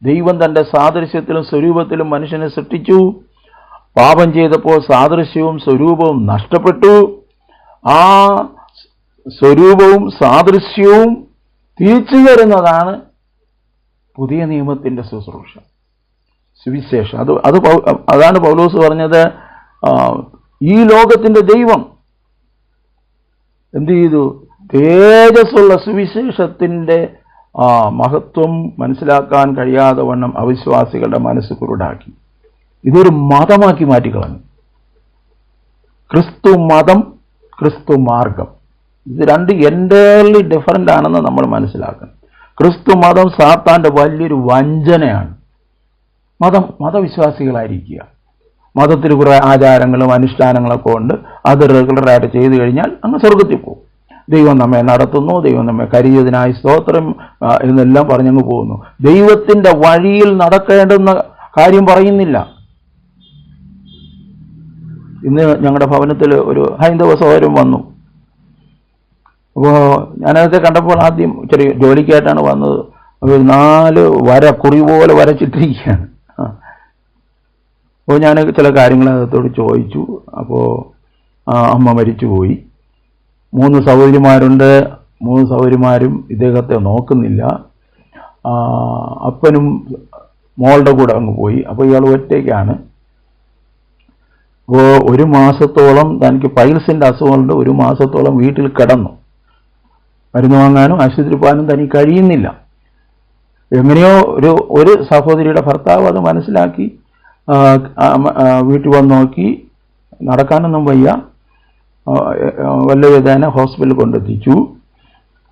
ദൈവം തന്റെ സാദൃശ്യത്തിലും സ്വരൂപത്തിലും മനുഷ്യനെ സൃഷ്ടിച്ചു. പാപം ചെയ്തപ്പോൾ സാദൃശ്യവും സ്വരൂപവും നഷ്ടപ്പെട്ടു. ആ സ്വരൂപവും സാദൃശ്യവും തിരിച്ചു വരുന്നതാണ് പുതിയ നിയമത്തിന്റെ ശുശ്രൂഷ, സുവിശേഷം. അതാണ് പൗലോസ് പറഞ്ഞത്, ഈ ലോകത്തിന്റെ ദൈവം എന്ത് ചെയ്തു? തേജസ്സുള്ള സുവിശേഷത്തിന്റെ മഹത്വം മനസ്സിലാക്കാൻ കഴിയാതെ വണ്ണം അവിശ്വാസികളുടെ മനസ്സ് കുരുടാക്കി. ഇതൊരു മതമാക്കി മാറ്റിക്കളഞ്ഞു. ക്രിസ്തു മതം, ക്രിസ്തു മാർഗം, ഇത് രണ്ട് എൻ്റയർലി ഡിഫറൻ്റ് ആണെന്ന് നമ്മൾ മനസ്സിലാക്കണം. ക്രിസ്തു മതം സാത്താൻ്റെ വലിയൊരു വഞ്ചനയാണ്. മതവിശ്വാസികളായിരിക്കുക, മതത്തിൽ കുറേ ആചാരങ്ങളും അനുഷ്ഠാനങ്ങളൊക്കെ ഉണ്ട്, അത് റെഗുലറായിട്ട് ചെയ്തു കഴിഞ്ഞാൽ അങ്ങ് സ്വർഗത്തിൽ പോകും. ദൈവം നമ്മെ നടത്തുന്നു, ദൈവം നമ്മെ കരുതിയതിനായി സ്തോത്രം എന്നെല്ലാം പറഞ്ഞങ്ങ് പോകുന്നു. ദൈവത്തിൻ്റെ വഴിയിൽ നടക്കേണ്ടുന്ന കാര്യം പറയുന്നില്ല. ഇന്ന് ഞങ്ങളുടെ ഭവനത്തിൽ ഒരു ഹൈന്ദവ സഹോദരൻ വന്നു. അപ്പോൾ ഞാനതൊക്കെ കണ്ടപ്പോൾ ആദ്യം ചെറിയ ജോലിക്കായിട്ടാണ് വന്നത്. 4 വര കുറി പോലെ വരച്ചിട്ടിരിക്കുകയാണ്. അപ്പോൾ ഞാൻ ചില കാര്യങ്ങൾ അദ്ദേഹത്തോട് ചോദിച്ചു. അപ്പോൾ അമ്മ മരിച്ചുപോയി, 3 സഹോദരിമാരുണ്ട്, 3 സഹോദരിമാരും ഇദ്ദേഹത്തെ നോക്കുന്നില്ല. അപ്പനും മോളുടെ കൂടെ അങ്ങ് പോയി. അപ്പോൾ ഇയാൾ ഒറ്റയ്ക്കാണ്. അപ്പോൾ 1 മാസത്തോളം തനിക്ക് പൈൽസിൻ്റെ അസുഖമുണ്ട്. 1 മാസത്തോളം വീട്ടിൽ കിടന്നു. മരുന്ന് വാങ്ങാനും ആശുപത്രി പോകാനും തനിക്ക് കഴിയുന്നില്ല. എങ്ങനെയോ ഒരു സഹോദരിയുടെ ഭർത്താവ് അത് മനസ്സിലാക്കി വീട്ടിൽ വന്ന് നോക്കി. നടക്കാനൊന്നും വയ്യ, വല്ല വിധേന ഹോസ്പിറ്റലിൽ കൊണ്ടെത്തിച്ചു.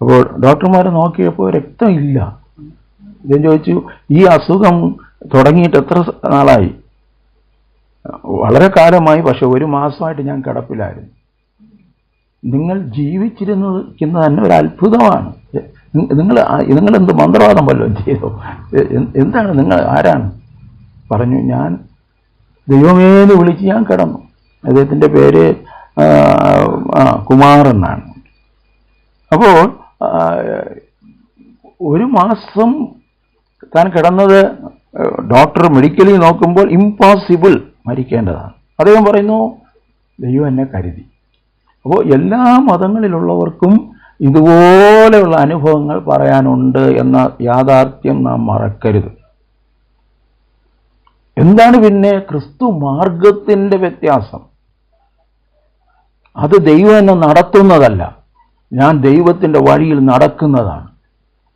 അപ്പോൾ ഡോക്ടർമാർ നോക്കിയപ്പോൾ രക്തം ഇല്ല. ഇദ്ദേഹം ചോദിച്ചു, ഈ അസുഖം തുടങ്ങിയിട്ട് എത്ര നാളായി? വളരെ കാലമായി, പക്ഷെ 1 മാസമായിട്ട് ഞാൻ കിടപ്പിലായിരുന്നു. നിങ്ങൾ ജീവിച്ചിരുന്നത് തന്നെ ഒരു അത്ഭുതമാണ്. നിങ്ങൾ എന്ത് മന്ത്രവാദം വല്ലതും ചെയ്തോ? എന്താണ്, നിങ്ങൾ ആരാണ്? പറഞ്ഞു, ഞാൻ ദൈവമേന്ന് വിളിച്ച് ഞാൻ കിടന്നു. അദ്ദേഹത്തിൻ്റെ പേര് കുമാർ എന്നാണ്. അപ്പോൾ 1 മാസം താൻ കിടന്നത് ഡോക്ടർ മെഡിക്കലി നോക്കുമ്പോൾ ഇമ്പോസിബിൾ, മരിക്കേണ്ടതാണ്. അദ്ദേഹം പറയുന്നു, ദൈവം എന്നെ കരുതി. അപ്പോൾ എല്ലാ മതങ്ങളിലുള്ളവർക്കും ഇതുപോലെയുള്ള അനുഭവങ്ങൾ പറയാനുണ്ട് എന്ന യാഥാർത്ഥ്യം നാം മറക്കരുത്. എന്താണ് പിന്നെ ക്രിസ്തു മാർഗത്തിൻ്റെ വ്യത്യാസം? അത് ദൈവം എന്നെ നടത്തുന്നതല്ല, ഞാൻ ദൈവത്തിൻ്റെ വഴിയിൽ നടക്കുന്നതാണ്.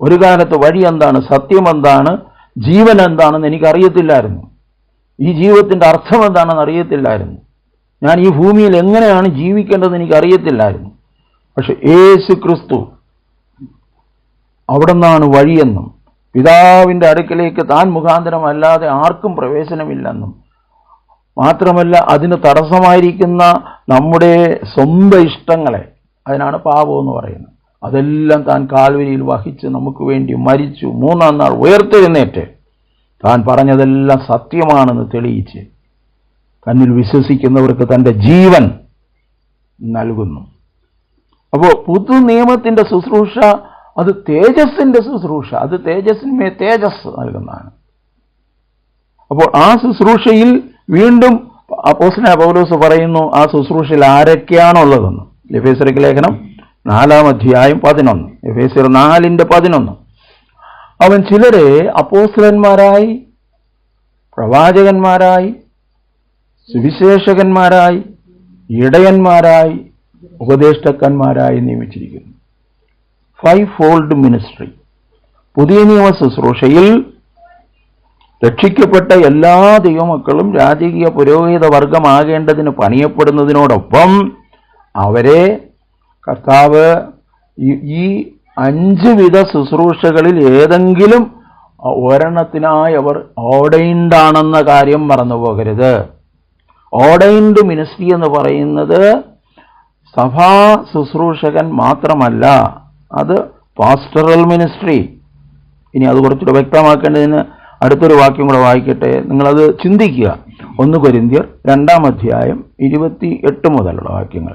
ഒരു കാലത്ത് വഴി എന്താണ്, സത്യം എന്താണ്, ജീവൻ എന്താണെന്ന് എനിക്കറിയത്തില്ലായിരുന്നു. ഈ ജീവിതത്തിൻ്റെ അർത്ഥം എന്താണെന്ന് അറിയത്തില്ലായിരുന്നു. ഞാൻ ഈ ഭൂമിയിൽ എങ്ങനെയാണ് ജീവിക്കേണ്ടതെന്ന് എനിക്കറിയത്തില്ലായിരുന്നു. പക്ഷെ യേശു ക്രിസ്തു അവിടെ നിന്നാണ് വഴിയെന്നും പിതാവിൻ്റെ അടുക്കലേക്ക് താൻ മുഖാന്തരമല്ലാതെ ആർക്കും പ്രവേശനമില്ലെന്നും മാത്രമല്ല അതിന് തടസ്സമായിരിക്കുന്ന നമ്മുടെ സ്വന്തം ഇഷ്ടങ്ങളെ, അതിനാണ് പാപമെന്ന് പറയുന്നത്, അതെല്ലാം താൻ കാൽവരിയിൽ വഹിച്ച് നമുക്ക് വേണ്ടി മരിച്ചു 3-ാം നാൾ ഉയർത്തെഴുന്നേറ്റ് താൻ പറഞ്ഞതെല്ലാം സത്യമാണെന്ന് തെളിയിച്ച് തന്നിൽ വിശ്വസിക്കുന്നവർക്ക് തൻ്റെ ജീവൻ നൽകുന്നു. അപ്പോൾ പുതു നിയമത്തിന്റെ ശുശ്രൂഷ അത് തേജസ്സിന്റെ ശുശ്രൂഷ, അത് തേജസ്സിന്മേ തേജസ് നൽകുന്നതാണ്. അപ്പോൾ ആ ശുശ്രൂഷയിൽ വീണ്ടും അപ്പോസ്തലനായ പൗലോസ് പറയുന്നു ആ ശുശ്രൂഷയിൽ ആരൊക്കെയാണുള്ളതെന്ന്. എഫേസ്യർക്ക് ലേഖനം 4:11, എഫേസ്യർ 4:11. അവൻ ചിലരെ അപ്പോസ്തലന്മാരായി, പ്രവാചകന്മാരായി, സുവിശേഷകന്മാരായി, ഇടയന്മാരായി, ഉപദേഷ്ടാക്കന്മാരായി നിയമിച്ചിരിക്കുന്നു. 5-fold ministry. പുതിയ നിയമ ശുശ്രൂഷയിൽ രക്ഷിക്കപ്പെട്ട എല്ലാ ദൈവമക്കളും രാജകീയ പുരോഹിത വർഗമാകേണ്ടതിന് പണിയപ്പെടുന്നതിനോടൊപ്പം അവരെ കർത്താവ് ഈ 5 വിധ ശുശ്രൂഷകളിൽ ഏതെങ്കിലും ഒരെണ്ണത്തിനായി അവർ ഓർഡൈൻഡ് ആണെന്ന കാര്യം മറന്നു പോകരുത്. ഓർഡൈൻഡ് മിനിസ്ട്രി എന്ന് പറയുന്നത് സഭാ ശുശ്രൂഷകൻ മാത്രമല്ല, അത് പാസ്റ്ററൽ മിനിസ്ട്രി. ഇനി അത് കുറച്ചുകൂടെ വ്യക്തമാക്കേണ്ടതിന് അടുത്തൊരു വാക്യം കൂടെ വായിക്കട്ടെ, നിങ്ങളത് ചിന്തിക്കുക. 1 കൊരിന്ത്യർ 2:28 മുതലുള്ള വാക്യങ്ങൾ.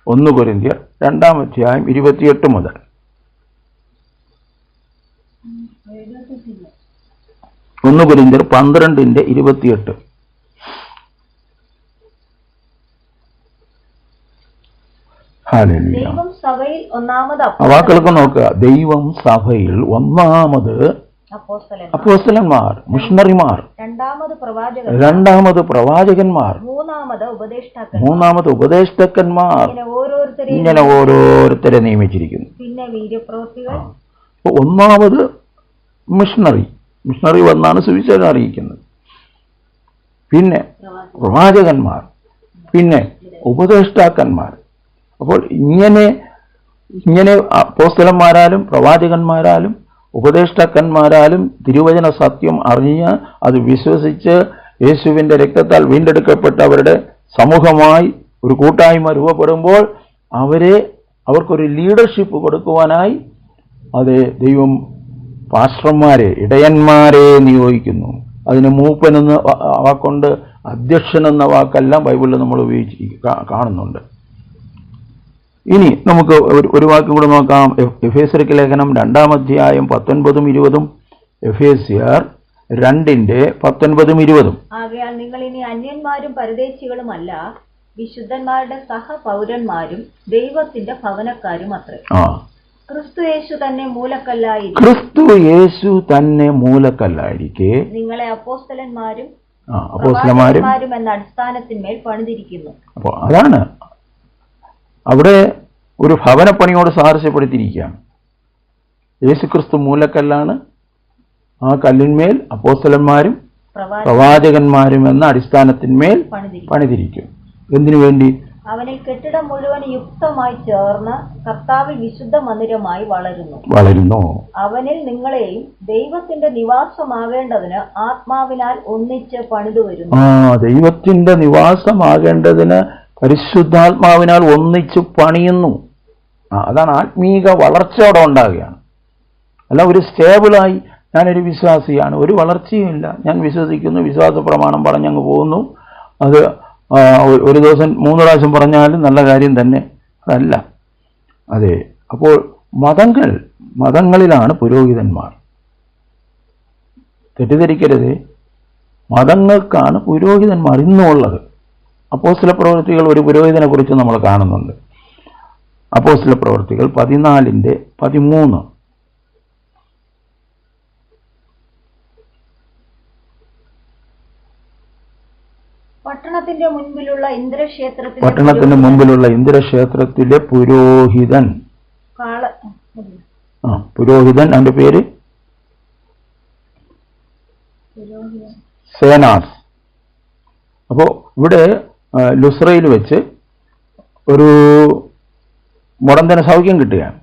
1 കൊരിന്ത്യർ 2:28 മുതൽ. ഒന്ന് കൊരിന്ത്യർ 12:28. ദൈവം സഭയിൽ ഒന്നാമത് ആ വാക്കുകളൊക്കെ നോക്കുക. ദൈവം സഭയിൽ ഒന്നാമത് അപ്പോസ്തലന്മാർ, മിഷണറിമാർ, രണ്ടാമത് പ്രവാചകന്മാർ, മൂന്നാമത് ഉപദേഷ്ടാക്കന്മാർ, ഇങ്ങനെ ഓരോരുത്തരെ നിയമിച്ചിരിക്കുന്നു. പിന്നെ വീര്യപ്രവൃത്തികൾ. ഒന്നാമത് മിഷണറി വന്നാണ് സുവിശേഷം അറിയിക്കുന്നത്. പിന്നെ പ്രവാചകന്മാർ, പിന്നെ ഉപദേഷ്ടാക്കന്മാർ. അപ്പോൾ ഇങ്ങനെ അപ്പോസ്തലന്മാരാലും പ്രവാചകന്മാരാലും ഉപദേഷ്ടാക്കന്മാരാലും തിരുവചന സത്യം അറിഞ്ഞ് അത് വിശ്വസിച്ച് യേശുവിൻ്റെ രക്തത്താൽ വീണ്ടെടുക്കപ്പെട്ടവരുടെ സമൂഹമായി ഒരു കൂട്ടായ്മ രൂപപ്പെടുമ്പോൾ അവർക്കൊരു ലീഡർഷിപ്പ് കൊടുക്കുവാനായി അത് ദൈവം പാസ്റ്റർമാരെ, ഇടയന്മാരെ നിയോഗിക്കുന്നു. അതിന് മൂപ്പനെന്ന വാക്കുണ്ട്, അധ്യക്ഷൻ എന്ന വാക്കെല്ലാം ബൈബിളിൽ നമ്മൾ കാണുന്നുണ്ട്. ഇനി നമുക്ക് ഒരു വാക്യം കൂടെ നോക്കാം. എഫേസ്യർക്ക് ലേഖനം 2:19-20, എഫേസ്യർ 2:19-20. ആകയാൽ നിങ്ങൾ ഇനി അന്യന്മാരും പരദേശികളുമല്ല, വിശുദ്ധന്മാരുടെ സഹപൗരന്മാരും ദൈവത്തിന്റെ ഭവനക്കാരും അത്രേ. ക്രിസ്തു യേശു തന്നെ മൂലക്കല്ലായിരിക്കെ നിങ്ങളെ അപ്പോസ്തലന്മാരും എന്ന അടിസ്ഥാനത്തിന്മേൽ പണിതിരിക്കുന്നു. അപ്പോൾ അതാണ് അവിടെ ഒരു ഭവനപ്പണിയോട് സാദൃശ്യപ്പെടുത്തിയിരിക്കുകയാണ്. യേശുക്രിസ്തു മൂലക്കല്ലാണ്, ആ കല്ലിന്മേൽ അപ്പോസ്തലന്മാരും പ്രവാചകന്മാരും എന്ന അടിസ്ഥാനത്തിന്മേൽ പണിതിരിക്കും. എന്തിനു വേണ്ടി? അവനിൽ കെട്ടിടം മുഴുവൻ യുക്തമായി ചേർന്ന് കർത്താവിൽ വിശുദ്ധ മന്ദിരമായി വളരുന്നു. അവനിൽ നിങ്ങളെയും ദൈവത്തിന്റെ നിവാസമാകേണ്ടതിന് ആത്മാവിനാൽ ഒന്നിച്ച് പണിതു വരുന്നു. ദൈവത്തിന്റെ നിവാസമാകേണ്ടതിന് പരിശുദ്ധാത്മാവിനാൽ ഒന്നിച്ച് പണിയുന്നു. അതാണ് ആത്മീക വളർച്ചയോടെ ഉണ്ടാകുകയാണ്. അല്ല ഒരു സ്റ്റേബിളായി ഞാനൊരു വിശ്വാസിയാണ്, ഒരു വളർച്ചയുമില്ല, ഞാൻ വിശ്വസിക്കുന്നു, വിശ്വാസ പ്രമാണം പറഞ്ഞങ്ങ് പോകുന്നു, അത് ഒരു ദിവസം 3 പ്രാവശ്യം പറഞ്ഞാലും നല്ല കാര്യം തന്നെ, അതല്ല. അതെ, അപ്പോൾ മതങ്ങളിലാണ് പുരോഹിതന്മാർ. തെറ്റിദ്ധരിക്കരുത്, മതങ്ങൾക്കാണ് പുരോഹിതന്മാർ ഇന്നുള്ളത്. അപ്പോസ്തല പ്രവൃത്തികൾ ഒരു പുരോഹിതനെ കുറിച്ച് നമ്മൾ കാണുന്നുണ്ട്. അപ്പോസ്തല പ്രവൃത്തികൾ 14:13. പട്ടണത്തിന്റെ മുൻപിലുള്ള ഇന്ദ്രക്ഷേത്രത്തിലെ പുരോഹിതൻ, അവന്റെ പേര് സേനാസ്. അപ്പോ ഇവിടെ ലുസ്രയിൽ വെച്ച് ഒരു മുടന്തന് സൗഖ്യം കിട്ടുകയാണ്.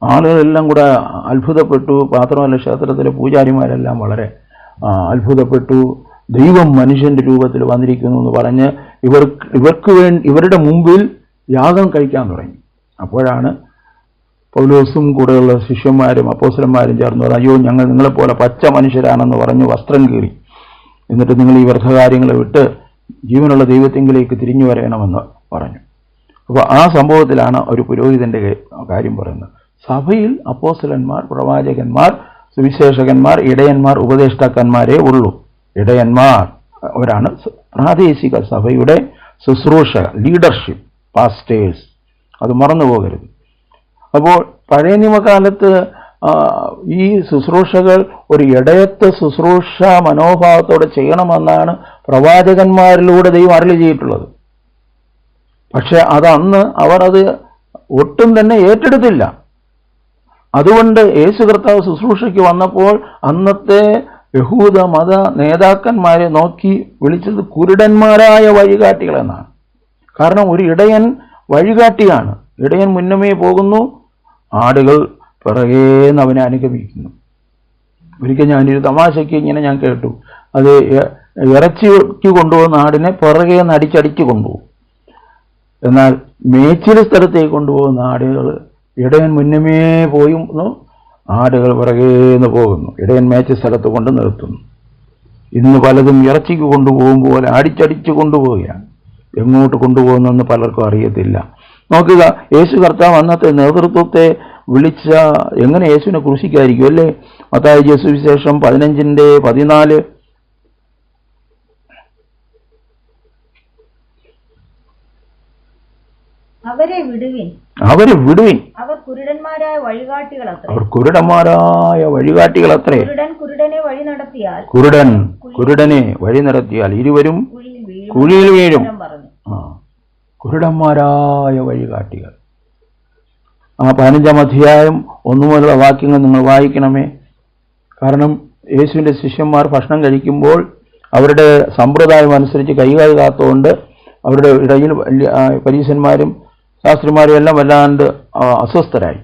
ആളുകളെല്ലാം കൂടെ അത്ഭുതപ്പെട്ടു. മാത്രമല്ല ക്ഷേത്രത്തിലെ പൂജാരിമാരെല്ലാം വളരെ അത്ഭുതപ്പെട്ടു. ദൈവം മനുഷ്യന്റെ രൂപത്തിൽ വന്നിരിക്കുന്നു എന്ന് പറഞ്ഞ് ഇവരുടെ മുമ്പിൽ യാഗം കഴിക്കാൻ തുടങ്ങി. അപ്പോഴാണ് പൗലോസും കൂടെയുള്ള ശിഷ്യന്മാരും അപ്പോസ്തലന്മാരും ചേർന്ന് പറഞ്ഞു, അയ്യോ ഞങ്ങൾ നിങ്ങളെപ്പോലെ പച്ച മനുഷ്യരാണെന്ന് പറഞ്ഞ് വസ്ത്രം കീറി, എന്നിട്ട് നിങ്ങൾ ഈ വ്യർത്ഥകാര്യങ്ങളെ വിട്ട് ജീവനുള്ള ദൈവത്തെങ്കിലേക്ക് തിരിഞ്ഞു വരണമെന്ന് പറഞ്ഞു. അപ്പോൾ ആ സംഭവത്തിലാണ് ഒരു പുരോഹിതന്റെ കാര്യം പറയുന്നത്. സഭയിൽ അപ്പോസ്തലന്മാർ, പ്രവാചകന്മാർ, സുവിശേഷകന്മാർ, ഇടയന്മാർ, ഉപദേഷ്ടാക്കന്മാരേ ഉള്ളൂ. ഇടയന്മാർ അവരാണ് പ്രാദേശിക സഭയുടെ ശുശ്രൂഷ, ലീഡർഷിപ്പ്, പാസ്റ്റേഴ്സ്. അത് മറന്നു പോകരുത്. അപ്പോൾ പഴയ നിയമകാലത്ത് ഈ ശുശ്രൂഷകൾ ഒരു ഇടയത്വ ശുശ്രൂഷ മനോഭാവത്തോടെ ചെയ്യണമെന്നാണ് പ്രവാചകന്മാരിലൂടെ ദൈവം അരുളി ചെയ്തിട്ടുള്ളത്. പക്ഷെ അതന്ന് അവർ അത് ഒട്ടും തന്നെ ഏറ്റെടുത്തില്ല. അതുകൊണ്ട് യേശു കർത്താവ് ശുശ്രൂഷയ്ക്ക് വന്നപ്പോൾ അന്നത്തെ യഹൂദ മത നേതാക്കന്മാരെ നോക്കി വിളിച്ചത് കുരുടന്മാരായ വഴികാട്ടികളെന്നാണ്. കാരണം ഒരു ഇടയൻ വഴികാട്ടിയാണ്. ഇടയൻ മുന്നമേ പോകുന്നു, ആടുകൾ പിറകേന്ന് അവനെ അനുഗമിക്കുന്നു. ഒരിക്കൽ ഞാനൊരു തമാശയ്ക്ക് ഇങ്ങനെ ഞാൻ കേട്ടു, അത് ഇറച്ചിക്ക് കൊണ്ടുപോകുന്ന ആടിനെ പിറകേന്ന് അടിച്ചടിച്ച് കൊണ്ടുപോകും. എന്നാൽ മേച്ചിൽ സ്ഥലത്തേക്ക് കൊണ്ടുപോകുന്ന ആടുകൾ ഇടയൻ മുന്നമേ പോയുന്നു, ആടുകൾ പിറകേന്ന് പോകുന്നു. ഇടയൻ മേച്ച സ്ഥലത്ത് കൊണ്ട് നിർത്തുന്നു. ഇന്ന് പലതും ഇറച്ചിക്ക് കൊണ്ടുപോകുമ്പോൾ അടിച്ചടിച്ച് കൊണ്ടുപോവുകയാണ്. എങ്ങോട്ട് കൊണ്ടുപോകുന്നെന്ന് പലർക്കും അറിയത്തില്ല. നോക്കുക, യേശു കർത്താവ് അന്നത്തെ നേതൃത്വത്തെ വിളിച്ച എങ്ങനെ യേശുവിനെ ക്രൂശിക്കായിരിക്കും അല്ലേ? മത്തായി സുവിശേഷം 15:14 അവരെ വിടുവിൻ, അവർ കുരുടന്മാരായ വഴികാട്ടികളത്രേ. കുരുടൻ കുരുടനെ വഴി നടത്തിയാൽ ഇരുവരും കുഴിയിൽ വീഴും. കുരുടന്മാരായ വഴികാട്ടികൾ. ആ 15-ാം അധ്യായം 1 മുതലുള്ള വാക്യങ്ങൾ നിങ്ങൾ വായിക്കണമേ. കാരണം യേശുവിൻ്റെ ശിഷ്യന്മാർ ഭക്ഷണം കഴിക്കുമ്പോൾ അവരുടെ സമ്പ്രദായം അനുസരിച്ച് കൈകാൽ കാത്തുകൊണ്ട് അവരുടെ ഇടയിൽ പരീശന്മാരും ശാസ്ത്രിമാരും എല്ലാം വല്ലാണ്ട് അസ്വസ്ഥരായി.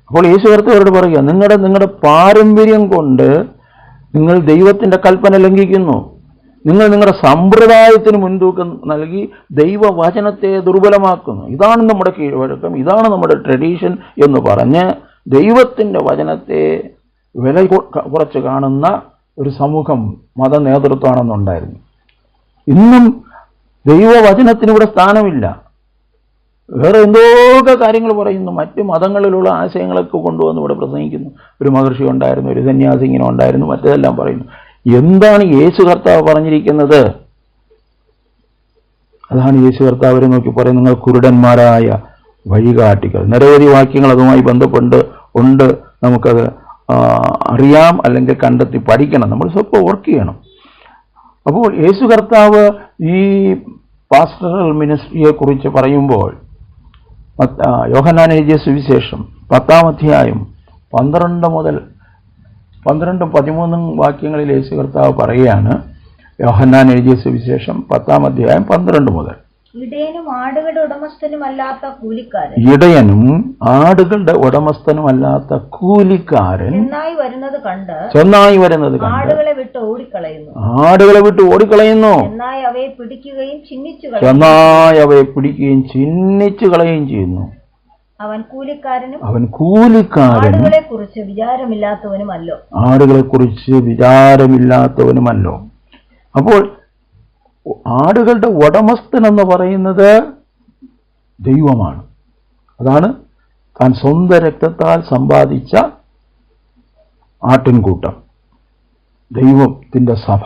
അപ്പോൾ യേശു കർത്താവരോട് പറയുക, നിങ്ങളുടെ പാരമ്പര്യം കൊണ്ട് നിങ്ങൾ ദൈവത്തിൻ്റെ കൽപ്പന ലംഘിക്കുന്നു. നിങ്ങൾ നിങ്ങളുടെ സമ്പ്രദായത്തിന് മുൻതൂക്കം നൽകി ദൈവവചനത്തെ ദുർബലമാക്കുന്നു. ഇതാണ് നമ്മുടെ കീഴ്വഴക്കം, ഇതാണ് നമ്മുടെ ട്രഡീഷൻ എന്ന് പറഞ്ഞ് ദൈവത്തിൻ്റെ വചനത്തെ വില കുറച്ച് കാണുന്ന ഒരു സമൂഹം, മത നേതൃത്വമാണെന്നുണ്ടായിരുന്നു. ഇന്നും ദൈവവചനത്തിന് ഇവിടെ സ്ഥാനമില്ല. വേറെ എന്തൊക്കെ കാര്യങ്ങൾ പറയുന്നു, മറ്റ് മതങ്ങളിലുള്ള ആശയങ്ങളൊക്കെ കൊണ്ടുവന്ന് ഇവിടെ പ്രസംഗിക്കുന്നു. ഒരു മഹർഷി ഉണ്ടായിരുന്നു, ഒരു സന്യാസി ഇങ്ങനെ ഉണ്ടായിരുന്നു, മറ്റേതെല്ലാം പറയുന്നു. എന്താണ് യേശു കർത്താവ് പറഞ്ഞിരിക്കുന്നത്? അതാണ് യേശു കർത്താവ് അവരെ നോക്കി പറയും, നിങ്ങൾ കുരുടന്മാരായ വഴികാട്ടികൾ. നിരവധി വാക്യങ്ങൾ അതുമായി ബന്ധപ്പെട്ട് ഉണ്ട്. നമുക്കത് അറിയാം, അല്ലെങ്കിൽ കണ്ടെത്തി പഠിക്കണം. നമ്മൾ സ്വപ്പം വർക്ക് ചെയ്യണം. അപ്പോൾ യേശു കർത്താവ് ഈ പാസ്റ്ററൽ മിനിസ്ട്രിയെ കുറിച്ച് പറയുമ്പോൾ യോഹന്നാൻ എഴുതിയ സുവിശേഷം 10-ാം അധ്യായം 12 മുതൽ 13 വാക്യങ്ങളിൽ യേശു കർത്താവ് പറയുകയാണ്. യോഹന്നാൻ എഴുതിയ സുവിശേഷം 10-ാം അധ്യായം 12 മുതൽ. ഇടയനും ആടുകളുടെ ഉടമസ്ഥനുമല്ലാത്ത കൂലിക്കാരൻ ചെന്നായി വരുന്നത് കണ്ട് ആടുകളെ വിട്ട് ഓടിക്കളയുന്നു. ചെന്നായി അവയെ പിടിക്കുകയും ചിഹ്നിച്ചു കളയുകയും ചെയ്യുന്നു. അവൻ കൂലിക്കാരനും ആടുകളെ കുറിച്ച് വിചാരമില്ലാത്തവനുമല്ലോ. അപ്പോൾ ആടുകളുടെ ഉടമസ്ഥൻ എന്ന് പറയുന്നത് ദൈവമാണ്. അതാണ് താൻ സ്വന്തം രക്തത്താൽ സമ്പാദിച്ച ആട്ടിൻകൂട്ടം, ദൈവത്തിൻ്റെ സഭ.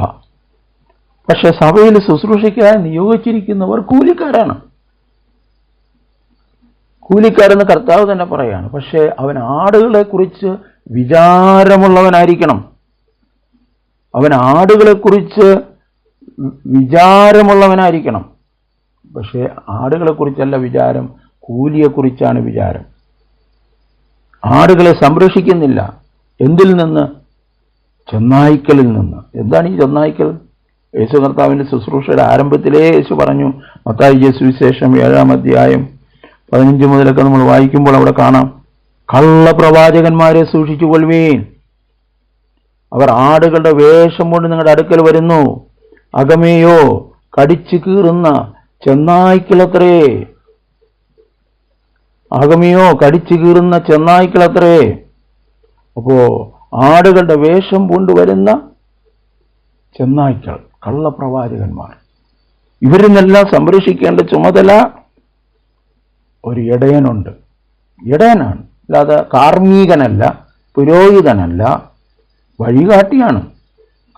പക്ഷെ സഭയിൽ ശുശ്രൂഷിക്കാൻ നിയോഗിച്ചിരിക്കുന്നവർ കൂലിക്കാരാണ്. കൂലിക്കാരെന്ന് കർത്താവ് തന്നെ പറയാണ്. പക്ഷെ അവൻ ആടുകളെ കുറിച്ച് വിചാരമുള്ളവനായിരിക്കണം. അവൻ ആടുകളെക്കുറിച്ച് വിചാരമുള്ളവനായിരിക്കണം. പക്ഷേ ആടുകളെക്കുറിച്ചല്ല വിചാരം, കൂലിയെക്കുറിച്ചാണ് വിചാരം. ആടുകളെ സംരക്ഷിക്കുന്നില്ല. എന്തിൽ നിന്ന്? ചെന്നായ്ക്കളിൽ നിന്ന്. എന്താണ് ഈ ചെന്നായ്ക്കൾ? യേശു കർത്താവിൻ്റെ ശുശ്രൂഷയുടെ ആരംഭത്തിലേ യേശു പറഞ്ഞു. മത്തായി സുവിശേഷം 7-ാം അധ്യായം 15 മുതലൊക്കെ നമ്മൾ വായിക്കുമ്പോൾ അവിടെ കാണാം, കള്ളപ്രവാചകന്മാരെ സൂക്ഷിച്ചുകൊള്ളുവീൻ. അവർ ആടുകളുടെ വേഷം കൊണ്ട് നിങ്ങളുടെ അടുക്കൽ വരുന്നു, അകമേയോ കടിച്ചു കീറുന്ന ചെന്നായ്ക്കളത്രേ. അപ്പോ ആടുകളുടെ വേഷം കൊണ്ടുവരുന്ന ചെന്നായ്ക്കൾ, കള്ളപ്രവാചകന്മാർ, ഇവരിന്നെല്ലാം സംരക്ഷിക്കേണ്ട ചുമതല ഒരു ഇടയനുണ്ട്. ഇടയനാണ്, അല്ലാതെ കാർമ്മികനല്ല, പുരോഹിതനല്ല, വഴികാട്ടിയാണ്.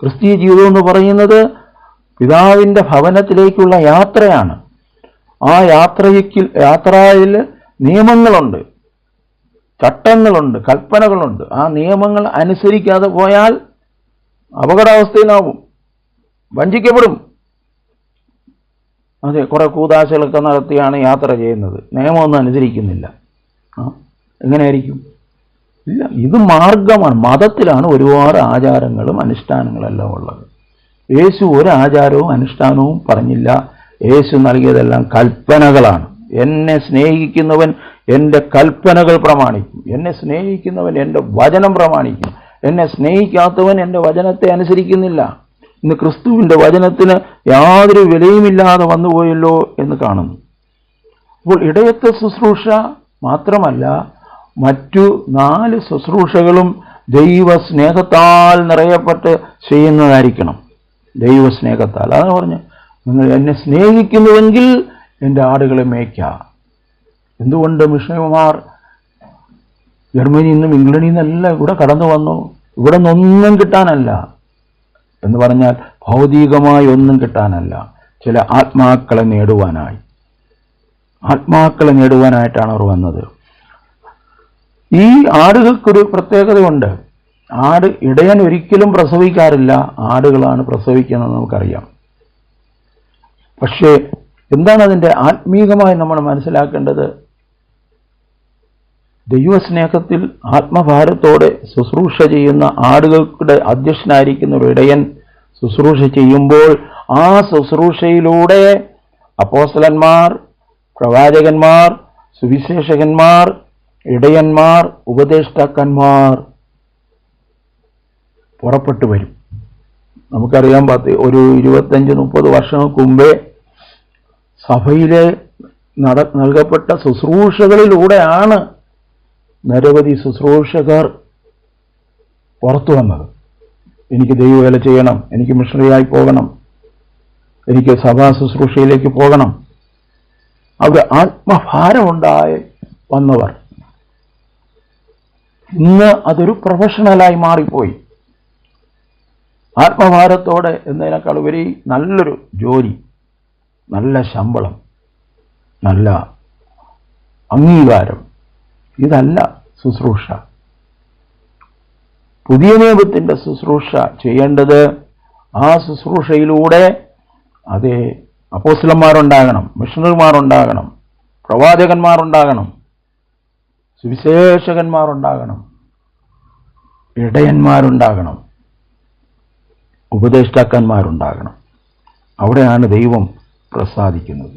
ക്രിസ്തീയ ജീവിതം എന്ന് പറയുന്നത് പിതാവിൻ്റെ ഭവനത്തിലേക്കുള്ള യാത്രയാണ്. ആ യാത്രയിൽ നിയമങ്ങളുണ്ട്, ചട്ടങ്ങളുണ്ട്, കൽപ്പനകളുണ്ട്. ആ നിയമങ്ങൾ അനുസരിക്കാതെ പോയാൽ അപകടാവസ്ഥയിലാവും, വഞ്ചിക്കപ്പെടും. അതെ, കുറെ കൂതാശകളൊക്കെ നടത്തിയാണ് യാത്ര ചെയ്യുന്നത്, നിയമമൊന്നും അനുസരിക്കുന്നില്ല. എങ്ങനെയായിരിക്കും? ഇല്ല, ഇത് മാർഗമാണ്. മതത്തിലാണ് ഒരുപാട് ആചാരങ്ങളും അനുഷ്ഠാനങ്ങളും എല്ലാം ഉള്ളത്. യേശു ഒരു ആചാരവും അനുഷ്ഠാനവും പറഞ്ഞില്ല. യേശു നൽകിയതെല്ലാം കൽപ്പനകളാണ്. എന്നെ സ്നേഹിക്കുന്നവൻ എൻ്റെ കൽപ്പനകൾ പ്രമാണിക്കും, എന്നെ സ്നേഹിക്കുന്നവൻ എൻ്റെ വചനം പ്രമാണിക്കും, എന്നെ സ്നേഹിക്കാത്തവൻ എൻ്റെ വചനത്തെ അനുസരിക്കുന്നില്ല. ഇന്ന് ക്രിസ്തുവിൻ്റെ വചനത്തിന് യാതൊരു വിലയുമില്ലാതെ വന്നുപോയല്ലോ എന്ന് കാണുന്നു. അപ്പോൾ ഇടയത്വ ശുശ്രൂഷ മാത്രമല്ല, മറ്റു 4 ശുശ്രൂഷകളും ദൈവസ്നേഹത്താൽ നിറയപ്പെട്ട് ചെയ്യുന്നതായിരിക്കണം. ദൈവസ്നേഹത്താൽ. അതാണ് പറഞ്ഞു, നിങ്ങൾ എന്നെ സ്നേഹിക്കുന്നുവെങ്കിൽ എൻ്റെ ആടുകളെ മേയ്ക്കാം. എന്തുകൊണ്ട് മിഷണറിമാർ ജർമ്മനിയിൽ നിന്നും ഇംഗ്ലണ്ടിൽ നിന്നെല്ലാം ഇവിടെ കടന്നു വന്നു? ഇവിടെ നിന്നൊന്നും കിട്ടാനല്ല എന്ന് പറഞ്ഞാൽ ഭൗതികമായി ഒന്നും കിട്ടാനല്ല, ചില ആത്മാക്കളെ നേടുവാനായിട്ടാണ് അവർ വന്നത്. ഈ ആടുകൾക്കൊരു പ്രത്യേകതയുണ്ട്. ഇടയൻ ഒരിക്കലും പ്രസവിക്കാറില്ല, ആടുകളാണ് പ്രസവിക്കുന്നത് നമുക്കറിയാം. പക്ഷേ എന്താണ് അതിൻ്റെ ആത്മീകമായി നമ്മൾ മനസ്സിലാക്കേണ്ടത്? ദൈവസ്നേഹത്തിൽ ആത്മഭാരത്തോടെ ശുശ്രൂഷ ചെയ്യുന്ന ആടുകളുടെ അധ്യക്ഷനായിരിക്കുന്ന ഒരു ഇടയൻ ശുശ്രൂഷ ചെയ്യുമ്പോൾ ആ ശുശ്രൂഷയിലൂടെ അപ്പോസ്തലന്മാർ, പ്രവാചകന്മാർ, സുവിശേഷകന്മാർ, ഇടയന്മാർ, ഉപദേഷ്ടാക്കന്മാർ പുറപ്പെട്ടു വരും. നമുക്കറിയാം, ഒരു 25-30 വർഷങ്ങൾക്ക് മുമ്പേ സഭയിലെ നൽകപ്പെട്ട ശുശ്രൂഷകളിലൂടെയാണ് നിരവധി ശുശ്രൂഷകർ പുറത്തു വന്നത്. എനിക്ക് ദൈവവേല ചെയ്യണം, എനിക്ക് മിഷണറിയായി പോകണം, എനിക്ക് സഭാ ശുശ്രൂഷയിലേക്ക് പോകണം. അവർ ആത്മഭാരമുണ്ടായി വന്നവർ. ഇന്ന് അതൊരു പ്രൊഫഷണലായി മാറിപ്പോയി. ആത്മഭാരത്തോടെ എന്നതിനേക്കാൾ ഉപരി നല്ലൊരു ജോലി, നല്ല ശമ്പളം, നല്ല അംഗീകാരം, ഇതല്ല ശുശ്രൂഷ. പുതിയ നിയമത്തിൻ്റെ ശുശ്രൂഷ ചെയ്യേണ്ടത് ആ ശുശ്രൂഷയിലൂടെ അതേ അപ്പോസ്തലന്മാരുണ്ടാകണം, മിഷണറിമാരുണ്ടാകണം, പ്രവാചകന്മാരുണ്ടാകണം, സുവിശേഷകന്മാരുണ്ടാകണം, ഇടയന്മാരുണ്ടാകണം, ഉപദേഷ്ടാക്കന്മാരുണ്ടാകണം. അവിടെയാണ് ദൈവം പ്രസാദിക്കുന്നത്.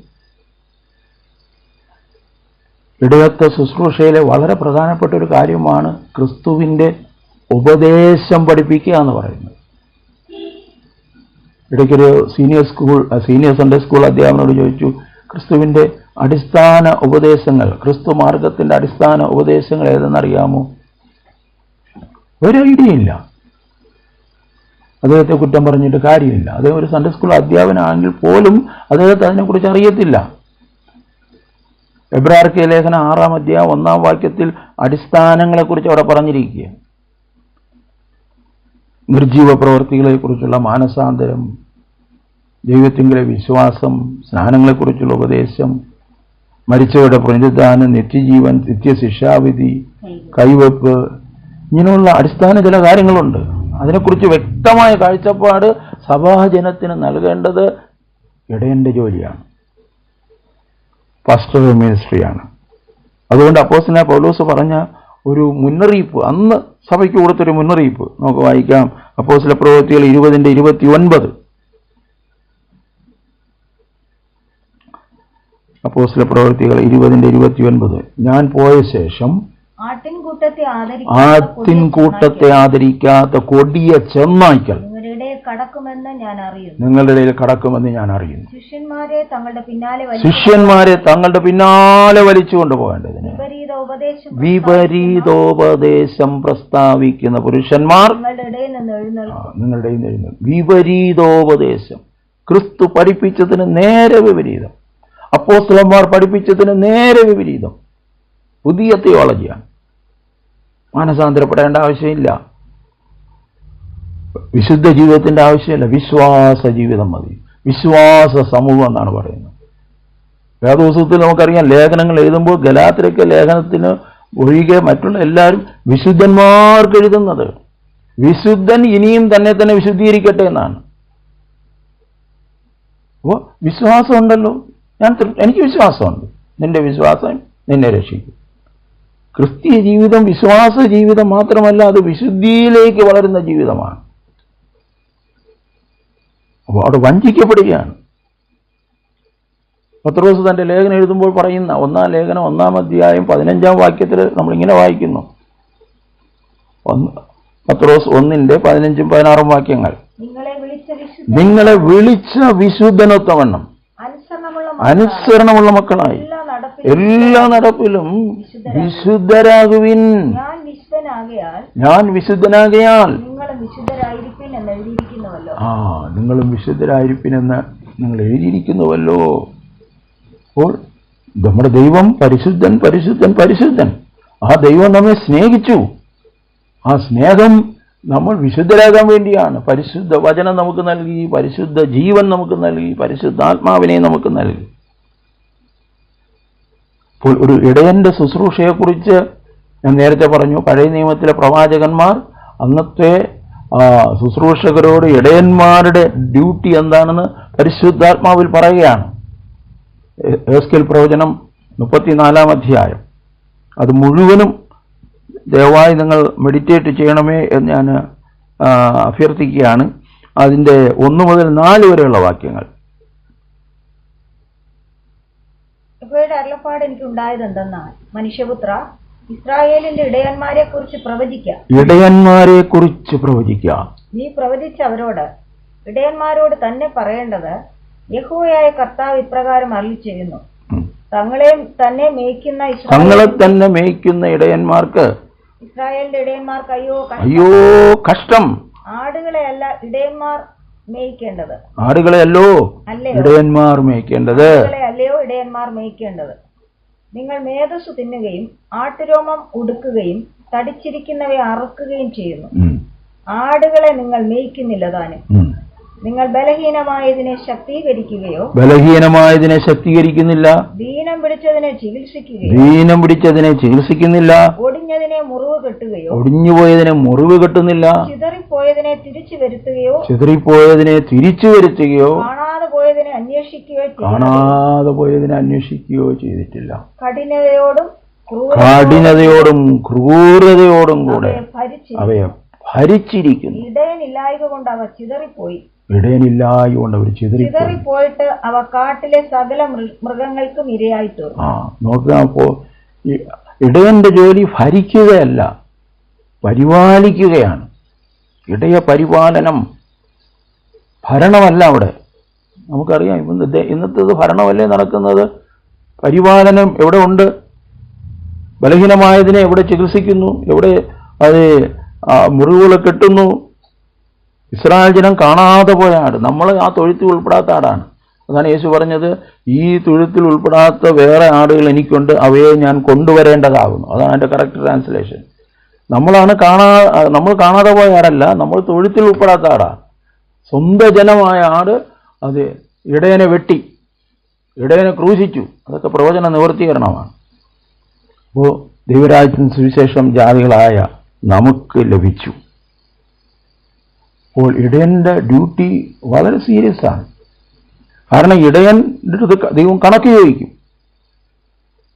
ഇടയത്വ ശുശ്രൂഷയിലെ വളരെ പ്രധാനപ്പെട്ട ഒരു കാര്യമാണ് ക്രിസ്തുവിൻ്റെ ഉപദേശം പഠിപ്പിക്കുക എന്ന് പറയുന്നത്. ഇടയ്ക്കൊരു സീനിയർ സൺഡേ സ്കൂൾ അധ്യാപകനോട് ചോദിച്ചു, ക്രിസ്തുവിൻ്റെ അടിസ്ഥാന ഉപദേശങ്ങൾ, ക്രിസ്തു മാർഗത്തിൻ്റെ അടിസ്ഥാന ഉപദേശങ്ങൾ ഏതെന്നറിയാമോ? ഒരു ഐഡിയ ഇല്ല. അദ്ദേഹത്തെ കുറ്റം പറഞ്ഞിട്ട് കാര്യമില്ല. അദ്ദേഹം ഒരു സൺഡേ സ്കൂൾ അധ്യാപകനാണെങ്കിൽ പോലും അദ്ദേഹത്തെ അതിനെക്കുറിച്ച് അറിയത്തില്ല. എബ്രായർക്ക് ലേഖനം 6-ാം അധ്യായം 1-ാം വാക്യത്തിൽ അടിസ്ഥാനങ്ങളെക്കുറിച്ച് അവിടെ പറഞ്ഞിരിക്കുക. നിർജീവ പ്രവൃത്തികളെക്കുറിച്ചുള്ള മാനസാന്തരം, ദൈവത്തിങ്കിലെ വിശ്വാസം, സ്നാനങ്ങളെക്കുറിച്ചുള്ള ഉപദേശം, മരിച്ചവരുടെ പുനരുദ്ധാനം, നിത്യജീവൻ, നിത്യശിക്ഷാവിധി, കൈവെപ്പ്, ഇങ്ങനെയുള്ള അടിസ്ഥാന ചില കാര്യങ്ങളുണ്ട്. അതിനെക്കുറിച്ച് വ്യക്തമായ കാഴ്ചപ്പാട് സഭാജനത്തിന് നൽകേണ്ടത് ഇടയന്റെ ജോലിയാണ്, പാസ്റ്ററൽ മിനിസ്ട്രിയാണ്. അതുകൊണ്ട് അപ്പോസ്തലനായ പൗലോസ് പറഞ്ഞ ഒരു മുന്നറിയിപ്പ്, അന്ന് സഭയ്ക്ക് കൊടുത്തൊരു മുന്നറിയിപ്പ് നമുക്ക് വായിക്കാം. അപ്പോസ്തല പ്രവൃത്തികൾ 20:29. അപ്പോസ്തല പ്രവൃത്തികൾ 20:29. ഞാൻ പോയ ശേഷം ആട്ടിൻകൂട്ടത്തെ ആദരിക്കാത്ത കൊടിയ ചെന്നായ്ക്കൾ നിങ്ങളുടെ ഇടയിൽ കടക്കുമെന്ന് ഞാൻ അറിയുന്നു. ശിഷ്യന്മാരെ തങ്ങളുടെ പിന്നാലെ വലിച്ചുകൊണ്ട് പോകേണ്ടതിന് വിപരീതോപദേശം പ്രസ്താവിക്കുന്ന പുരുഷന്മാർ നിങ്ങളുടെ ഇടയിൽ നിന്ന് വിപരീതോപദേശം, ക്രിസ്തു പഠിപ്പിച്ചതിന് നേരെ വിപരീതം. അപ്പോസ്തലന്മാർ പഠിപ്പിച്ചതിന് നേരെ വിപരീതം. പുതിയ തിയോളജിയാണ്. മാനസാന്തരപ്പെടേണ്ട ആവശ്യമില്ല, വിശുദ്ധ ജീവിതത്തിന്റെ ആവശ്യമില്ല, വിശ്വാസ ജീവിതം മതി, വിശ്വാസ സമൂഹം എന്നാണ് പറയുന്നത്. വേദപുസ്തകത്തിൽ നമുക്കറിയാം, ലേഖനങ്ങൾ എഴുതുമ്പോൾ ഗലാത്യർക്ക് ലേഖനത്തിന് ഒഴികെ മറ്റുള്ള എല്ലാവരും വിശുദ്ധന്മാർക്ക് എഴുതുന്നത്. വിശുദ്ധൻ ഇനിയും തന്നെ വിശുദ്ധീകരിക്കട്ടെ എന്നാണ്. അപ്പോൾ വിശ്വാസം ഉണ്ടല്ലോ, എനിക്ക് വിശ്വാസമുണ്ട്, നിന്റെ വിശ്വാസം നിന്നെ രക്ഷിക്കും. ക്രിസ്തീയ ജീവിതം വിശ്വാസ ജീവിതം മാത്രമല്ല, അത് വിശുദ്ധിയിലേക്ക് വളരുന്ന ജീവിതമാണ്. അപ്പോൾ അവിടെ വഞ്ചിക്കപ്പെടുകയാണ്. പത്രോസ് തന്റെ ലേഖനം എഴുതുമ്പോൾ പറയുന്ന 1-ാം ലേഖനം 1-ാം അധ്യായം 15-ാം വാക്യത്തിൽ നമ്മളിങ്ങനെ വായിക്കുന്നു. പത്രോസ് 1:15-16 വാക്യങ്ങൾ. നിങ്ങളെ വിളിച്ച വിശുദ്ധനൊത്തവണ്ണം അനുസരണമുള്ള മക്കളായി എല്ലാ നടപ്പിലും വിശുദ്ധരാകുവിൻ. ഞാൻ വിശുദ്ധനാകയാൽ നിങ്ങളും വിശുദ്ധരായിരിപ്പിനെന്ന് നിങ്ങൾ എഴുതിയിരിക്കുന്നുവല്ലോ. അപ്പോൾ നമ്മുടെ ദൈവം പരിശുദ്ധൻ പരിശുദ്ധൻ പരിശുദ്ധൻ. ആ ദൈവം നമ്മെ സ്നേഹിച്ചു. ആ സ്നേഹം നമ്മൾ വിശുദ്ധരാകാൻ വേണ്ടിയാണ്. പരിശുദ്ധ വചനം നമുക്ക് നൽകി, പരിശുദ്ധ ജീവൻ നമുക്ക് നൽകി, പരിശുദ്ധാത്മാവിനെ നമുക്ക് നൽകി. അപ്പോൾ ഒരു ഇടയന്റെ ശുശ്രൂഷയെക്കുറിച്ച് ഞാൻ നേരത്തെ പറഞ്ഞു. പഴയ നിയമത്തിലെ പ്രവാചകന്മാർ അന്നത്തെ ശുശ്രൂഷകരോട് ഇടയന്മാരുടെ ഡ്യൂട്ടി എന്താണെന്ന് പരിശുദ്ധാത്മാവിൽ പറയുകയാണ്. എഹെസ്കേൽ പ്രവചനം 34-ാം അധ്യായം. അത് മുഴുവനും ദയവായി നിങ്ങൾ മെഡിറ്റേറ്റ് ചെയ്യണമേ എന്ന് ഞാൻ അഭ്യർത്ഥിക്കുകയാണ്. അതിൻ്റെ 1 മുതൽ 4 വരെയുള്ള വാക്യങ്ങൾ. യഹോവയുടെ അരുളപ്പാട് എനിക്ക് ഉണ്ടായതെന്തെന്നാൽ, മനുഷ്യപുത്ര, ഇസ്രായേലിന്റെ ഇടയന്മാരെ കുറിച്ച് പ്രവചിക്കുക. നീ പ്രവചിച്ച അവരോട്, ഇടയന്മാരോട് തന്നെ പറയേണ്ടത്, യഹോവയായ കർത്താവ് ഇപ്രകാരം അരുളിച്ചെയ്യുന്നു, തങ്ങളെ തന്നെ മേയ്ക്കുന്ന ഇടയന്മാർക്ക്, ഇസ്രായേലിന്റെ ഇടയന്മാർക്ക് അയ്യോ കഷ്ടം. ആടുകളെയല്ല ഇടയന്മാർ മേയ്ക്കേണ്ടത്, ആടുകളെയല്ലോ ഇടയന്മാർ മേയ്ക്കേണ്ടത്, അല്ലയോ ഇടയന്മാർ മേയ്ക്കേണ്ടത്. നിങ്ങൾ മേധസ്സു തിന്നുകയും ആട്ടുരോമം ഉടുക്കുകയും തടിച്ചിരിക്കുന്നവയെ അറുക്കുകയും ചെയ്യുന്നു. ആടുകളെ നിങ്ങൾ മേയ്ക്കുന്നില്ല താനും. നിങ്ങൾ ബലഹീനമായതിനെ ശക്തീകരിക്കുന്നില്ല, ദീനം പിടിച്ചതിനെ ചികിത്സിക്കുന്നില്ല, ഒടിഞ്ഞുപോയതിനെ മുറിവ് കെട്ടുന്നില്ല, ചിതറിപ്പോയതിനെ തിരിച്ചു വരുത്തുകയോ കാണാതെ പോയതിനെ അന്വേഷിക്കുകയോ ചെയ്തിട്ടില്ല. കഠിനതയോടും ക്രൂരതയോടും കൂടെ അവയെ ഭരിച്ചിരിക്കുന്നു. ഇടയനില്ലായകൊണ്ട് അവർ ചിതറിപ്പോയിട്ട് അവ കാട്ടിലെ സകല മൃഗങ്ങൾക്കും ഇരയായി തീർന്നു. നോക്കുക, അപ്പോ ഇടയന്റെ ജോലി ഭരിക്കുകയല്ല, പരിപാലിക്കുകയാണ്. ഇടയ പരിപാലനം, ഭരണമല്ല. അവിടെ നമുക്കറിയാം, ഇന്നത്തേത് ഭരണമല്ലേ നടക്കുന്നത്. പരിപാലനം എവിടെ ഉണ്ട്? ബലഹീനമായതിനെ എവിടെ ചികിത്സിക്കുന്നു? എവിടെ അത് മുറിവുകൾ കെട്ടുന്നു? ഇസ്രായേൽ ജനം കാണാതെ പോയ ആട്. നമ്മൾ ആ തൊഴുത്തിൽ ഉൾപ്പെടാത്ത ആടാണ്. അതാണ് യേശു പറഞ്ഞത്, ഈ തൊഴുത്തിൽ ഉൾപ്പെടാത്ത വേറെ ആടുകൾ എനിക്കുണ്ട്, അവയെ ഞാൻ കൊണ്ടുവരേണ്ടതാകുന്നു. അതാണ് എൻ്റെ കറക്റ്റ് ട്രാൻസ്ലേഷൻ. നമ്മൾ കാണാതെ പോയ ആടല്ല, നമ്മൾ തൊഴുത്തിൽ ഉൾപ്പെടാത്ത ആടാണ്. സ്വന്തം ജനമായ ആട് അത് ഇടയനെ വെട്ടി, ഇടയനെ ക്രൂശിച്ചു. അതൊക്കെ പ്രവചന നിവർത്തീകരണമാണ്. അപ്പോൾ ദൈവരാജ്യത്തിന് സുവിശേഷം ജാതികളായ നമുക്ക് ലഭിച്ചു. അപ്പോൾ ഇടയന്റെ ഡ്യൂട്ടി വളരെ സീരിയസ് ആണ്. കാരണം ഇടയൻ്റെ അടുത്ത് ദൈവം കണക്ക് ചോദിക്കും.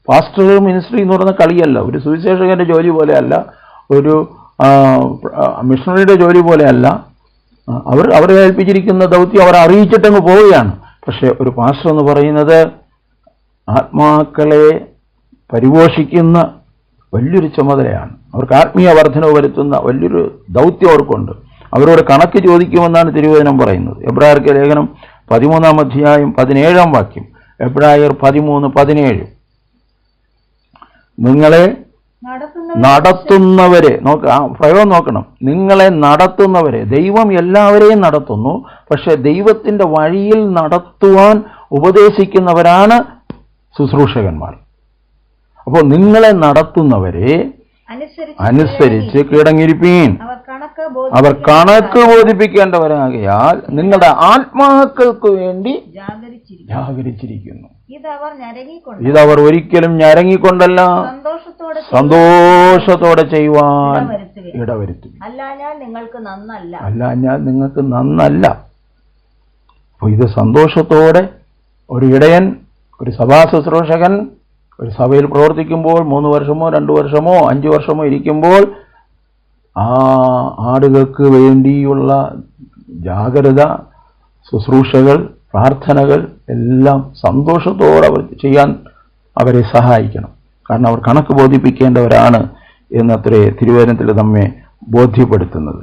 പാസ്റ്റർ മിനിസ്ട്രി എന്ന് പറയുന്ന കളിയല്ല, ഒരു സുവിശേഷകന്റെ ജോലി പോലെയല്ല, ഒരു മിഷണറിയുടെ ജോലി പോലെയല്ല. അവരെ ഏൽപ്പിച്ചിരിക്കുന്ന ദൗത്യം അവർ അറിയിച്ചിട്ടങ്ങ് പോവുകയാണ്. പക്ഷെ ഒരു പാസ്റ്റർ എന്ന് പറയുന്നത് ആത്മാക്കളെ പരിപോഷിക്കുന്ന വലിയൊരു ചുമതലയാണ്. അവർക്ക് ആത്മീയ വർധനവ് വരുത്തുന്ന വലിയൊരു ദൗത്യം അവർക്കുണ്ട്. അവരോട് കണക്ക് ചോദിക്കുമെന്നാണ് തിരുവചനം പറയുന്നത്. എബ്രായർക്ക് ലേഖനം 13-ാം അധ്യായം 17-ാം വാക്യം. എബ്രായർ 13:17. നിങ്ങളെ നടത്തുന്നവരെ പ്രയോഗം നോക്കണം. നിങ്ങളെ നടത്തുന്നവരെ, ദൈവം എല്ലാവരെയും നടത്തുന്നു. പക്ഷെ ദൈവത്തിന്റെ വഴിയിൽ നടത്തുവാൻ ഉപദേശിക്കുന്നവരാണ് ശുശ്രൂഷകന്മാർ. അപ്പോൾ നിങ്ങളെ നടത്തുന്നവരെ അനുസരിച്ച് കീഴടങ്ങിയിരിപ്പീൻ. അവർ കണക്ക് ബോധിപ്പിക്കേണ്ടവരാകയാൽ നിങ്ങളുടെ ആത്മാക്കൾക്ക് വേണ്ടി ജാഗരിച്ചിരിക്കുന്നു. ഇതവർ ഒരിക്കലും ഞരങ്ങിക്കൊണ്ടല്ല, സന്തോഷത്തോടെ ചെയ്യുവാൻ ഇടവരുത്തും. അല്ലാഞ്ഞാൽ നിങ്ങൾക്ക് നന്നല്ല. അപ്പോൾ ഇത് സന്തോഷത്തോടെ ഒരു ഇടയൻ, ഒരു സഭാ ശുശ്രൂഷകൻ ഒരു സഭയിൽ പ്രവർത്തിക്കുമ്പോൾ 3 വർഷമോ 2 വർഷമോ 5 വർഷമോ ഇരിക്കുമ്പോൾ ആ ആടുകൾക്ക് വേണ്ടിയുള്ള ജാഗ്രത, ശുശ്രൂഷകൾ, പ്രാർത്ഥനകൾ എല്ലാം സന്തോഷത്തോടെ അവർ ചെയ്യാൻ അവരെ സഹായിക്കണം. കാരണം അവർ കണക്ക് ബോധിപ്പിക്കേണ്ടവരാണ് എന്നത്രേ തിരുവചനത്തിൽ നമ്മെ ബോധ്യപ്പെടുത്തുന്നത്.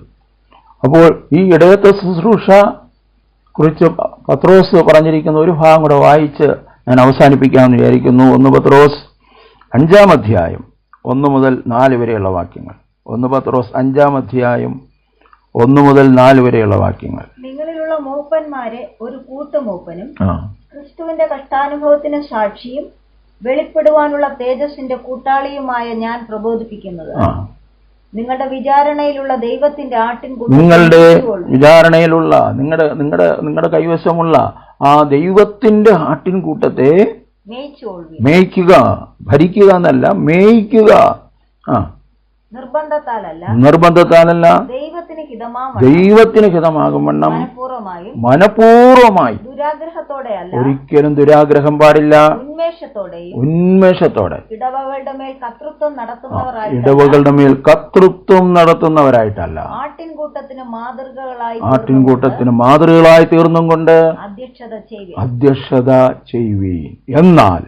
അപ്പോൾ ഈ ഇടയത്വ ശുശ്രൂഷ കുറിച്ച് പത്രോസ് പറഞ്ഞിരിക്കുന്ന ഒരു ഭാഗം കൂടെ വായിച്ച് ഞാൻ അവസാനിപ്പിക്കാമെന്ന് വിചാരിക്കുന്നു. 1 പത്രോസ് 5-ാം അധ്യായം 1 മുതൽ 4 വരെയുള്ള വാക്യങ്ങൾ. 1 പത്രോസ് 5-ാം അധ്യായം 1 മുതൽ 4 വരെയുള്ള വാക്യങ്ങൾ. നിങ്ങളിലുള്ള മൂപ്പന്മാരെ ഒരു കൂട്ടുമൂപ്പനും ക്രിസ്തുവിന്റെ കഷ്ടാനുഭവത്തിന് സാക്ഷിയും വെളിപ്പെടുവാനുള്ള തേജസ്സിന്റെ കൂട്ടാളിയുമായ ഞാൻ പ്രബോധിപ്പിക്കുന്നത് നിങ്ങളുടെ വിചാരണയിലുള്ള ദൈവത്തിന്റെ നിങ്ങളുടെ കൈവശമുള്ള ആ ദൈവത്തിന്റെ ആട്ടിൻകൂട്ടത്തെ മേയ്ക്കുക. ഭരിക്കുക എന്നല്ല, മേയ്ക്കുക. നിർബന്ധത്താലല്ല, ദൈവത്തിന് ഹിതമാകും വണ്ണം മനഃപൂർവമായി, ഒരിക്കലും ദുരാഗ്രഹം പാടില്ല, ഉന്മേഷത്തോടെ ഇടവകളുടെ മേൽ കർത്തൃത്വം നടത്തുന്നവരായിട്ടല്ല, ആട്ടിൻകൂട്ടത്തിന് മാതൃകളായി തീർന്നും കൊണ്ട് അധ്യക്ഷത ചെയ്യുവീൻ. എന്നാൽ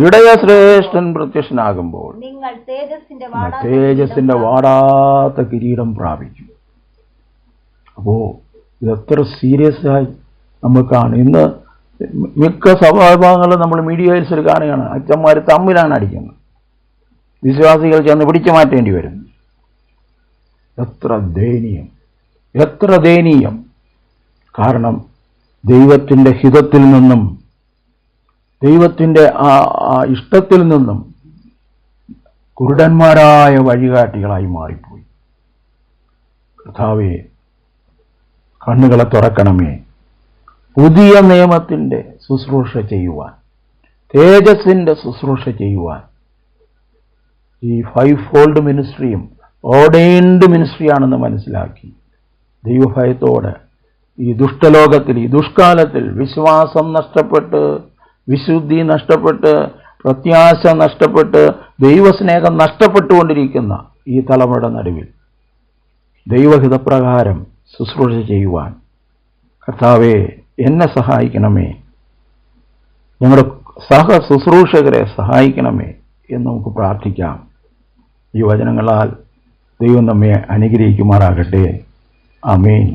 ഇടയശ്രേഷ്ഠൻ പ്രത്യക്ഷനാകുമ്പോൾ തേജസ്സിന്റെ വാടാത്ത കിരീടം പ്രാപിക്കും. അപ്പോ ഇതെത്ര സീരിയസ് ആയി നമുക്കാണ്. ഇന്ന് മിക്ക സഭാഭാഗങ്ങളും നമ്മൾ മീഡിയയിൽ കാണുകയാണ്, അച്ഛന്മാർ തമ്മിലാണ് അടിക്കുന്നത്, വിശ്വാസികൾ ചെന്ന് പിടിച്ചു മാറ്റേണ്ടി വരും. എത്ര ദയനീയം. കാരണം ദൈവത്തിൻ്റെ ഹിതത്തിൽ നിന്നും ദൈവത്തിൻ്റെ ആ ഇഷ്ടത്തിൽ നിന്നും കുരുടന്മാരായ വഴികാട്ടികളായി മാറിപ്പോയി. കർത്താവേ, കണ്ണുകളെ തുറക്കണമേ. പുതിയ നിയമത്തിൻ്റെ ശുശ്രൂഷ ചെയ്യുവാൻ, തേജസ്സിൻ്റെ ശുശ്രൂഷ ചെയ്യുവാൻ, ഈ 5-fold മിനിസ്ട്രിയും ഓർഡൈൻഡ് മിനിസ്ട്രിയാണെന്ന് മനസ്സിലാക്കി ദൈവഭയത്തോടെ ഈ ദുഷ്ടലോകത്തിൽ, ഈ ദുഷ്കാലത്തിൽ വിശ്വാസം നഷ്ടപ്പെട്ട്, വിശുദ്ധി നഷ്ടപ്പെട്ട്, പ്രത്യാശ നഷ്ടപ്പെട്ട്, ദൈവസ്നേഹം നഷ്ടപ്പെട്ടുകൊണ്ടിരിക്കുന്ന ഈ തലമുറയുടെ നടുവിൽ ദൈവഹിതപ്രകാരം ശുശ്രൂഷ ചെയ്യുവാൻ കർത്താവേ എന്നെ സഹായിക്കണമേ, ഞങ്ങളുടെ സഹ ശുശ്രൂഷകരെ സഹായിക്കണമേ എന്ന് നമുക്ക് പ്രാർത്ഥിക്കാം. ഈ വചനങ്ങളാൽ ദൈവം നമ്മെ അനുഗ്രഹിക്കുമാറാകട്ടെ. ആമേൻ.